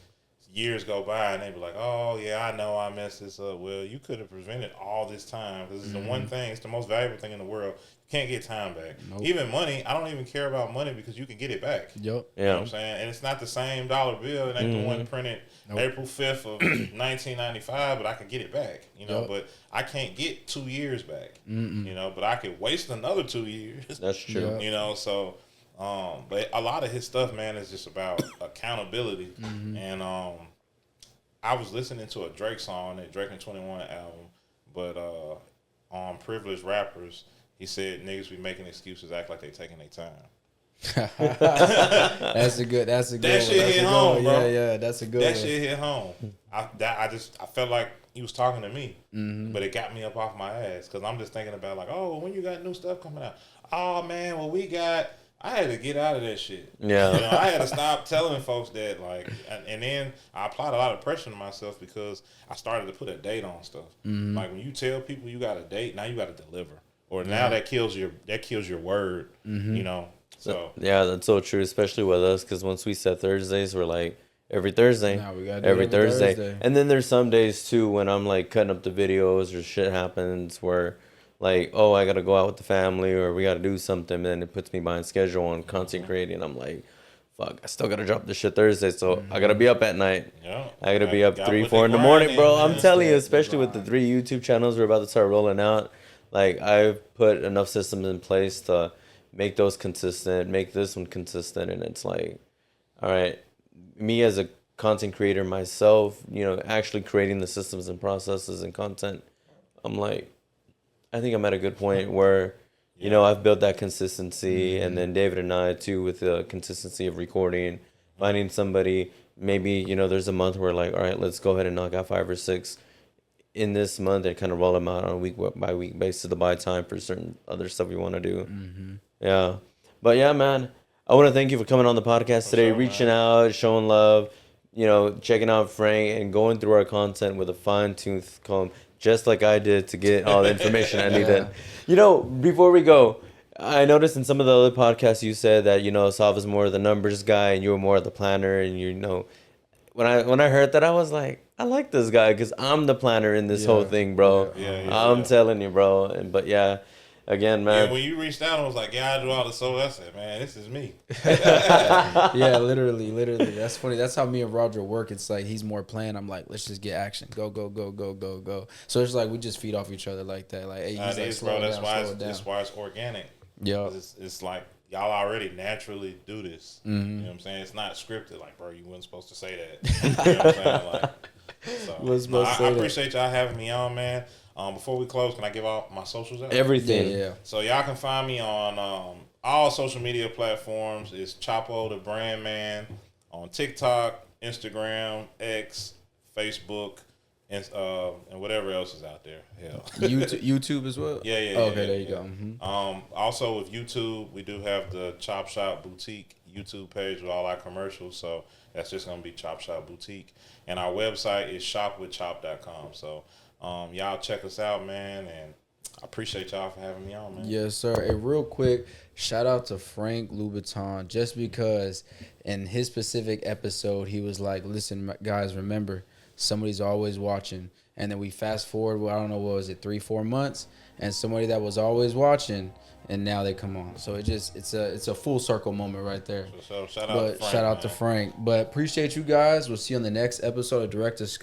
years go by and they be like, oh yeah, I know I messed this up. Well, you could have prevented all this time, because it's the one thing, it's the most valuable thing in the world. You can't get time back. Nope. Even money, I don't even care about money, because you can get it back. Yep. You know what I'm saying? And it's not the same dollar bill. It ain't the one printed April 5th of 1995, but I can get it back. You know, but I can't get 2 years back. You know, but I could waste another 2 years. That's true. You know, so but a lot of his stuff, man, is just about accountability. And I was listening to a Drake song, that Drake and 21 album, but on Privileged Rappers, he said niggas be making excuses, act like they taking their time. That's a good. That shit hit home, bro. Yeah, that's a good. That shit hit home. I felt like he was talking to me, but it got me up off my ass, because I'm just thinking about like, oh, when you got new stuff coming out? Oh man, well I had to get out of that shit. Yeah. You know, I had to stop telling folks that, like, and then I applied a lot of pressure to myself, because I started to put a date on stuff. Like, when you tell people you got a date, now you got to deliver, or now that kills your word. You know. So yeah, that's so true, especially with us, because once we set Thursdays, we're like every Thursday, now we gotta do every Thursday. And then there's some days too when I'm like cutting up the videos or shit happens where, like, oh, I gotta go out with the family or we gotta do something, and then it puts me behind schedule on content creating. I'm like, fuck, I still gotta drop this shit Thursday, so I gotta be up at night. Yeah, I gotta be up 3, 4 in the morning, bro. I'm telling you, especially with the 3 YouTube channels we're about to start rolling out. Like, I've put enough systems in place to make those consistent, make this one consistent, and it's like, all right, me as a content creator myself, you know, actually creating the systems and processes and content, I'm like, I think I'm at a good point where, you know, I've built that consistency, and then David and I too, with the consistency of recording, finding somebody, maybe, you know, there's a month where like, all right, let's go ahead and knock out 5 or 6 in this month and kind of roll them out on a week by week basis to buy time for certain other stuff we want to do. Yeah. But yeah, man, I want to thank you for coming on the podcast today, reaching out, showing love, you know, checking out Frank and going through our content with a fine-tooth comb, just like I did to get all the information I needed. You know, before we go, I noticed in some of the other podcasts you said that, you know, Sav is more the numbers guy and you were more the planner, and you know, when I heard that, I was like, I like this guy because I'm the planner in this whole thing, bro. I'm telling you, bro. But yeah, again, man. Yeah, when you reached out and was like, yeah, I do all the soul, I said, man, this is me. Yeah, literally. That's funny. That's how me and Roger work. It's like he's more playing. I'm like, let's just get action. Go. So it's like we just feed off each other like that. Like, hey, he's like, slow bro. down. That's why it's organic. Yeah. It's like y'all already naturally do this. You know what I'm saying? It's not scripted. Like, bro, you weren't supposed to say that. You know what I'm saying? Like, so, I appreciate y'all having me on, man. Before we close, can I give out my socials out? Everything. Yeah. So y'all can find me on all social media platforms. It's Chapo The Brandman on TikTok, Instagram, X, Facebook, and whatever else is out there. Hell. YouTube as well? Yeah. Okay, there you go. Also with YouTube, we do have the Chop Shop Boutique YouTube page with all our commercials. So that's just going to be Chop Shop Boutique. And our website is shopwithchop.com. So y'all check us out, man. And I appreciate y'all for having me on, man. Yes, sir. Hey, real quick, shout out to Frank Louboutin, just because in his specific episode, he was like, listen, guys, remember, somebody's always watching. And then we fast forward, well, I don't know, what was it, 3-4 months, and somebody that was always watching, and now they come on. So it's a full circle moment right there. So shout out to Frank. But appreciate you guys. We'll see you on the next episode of Direct Discussion.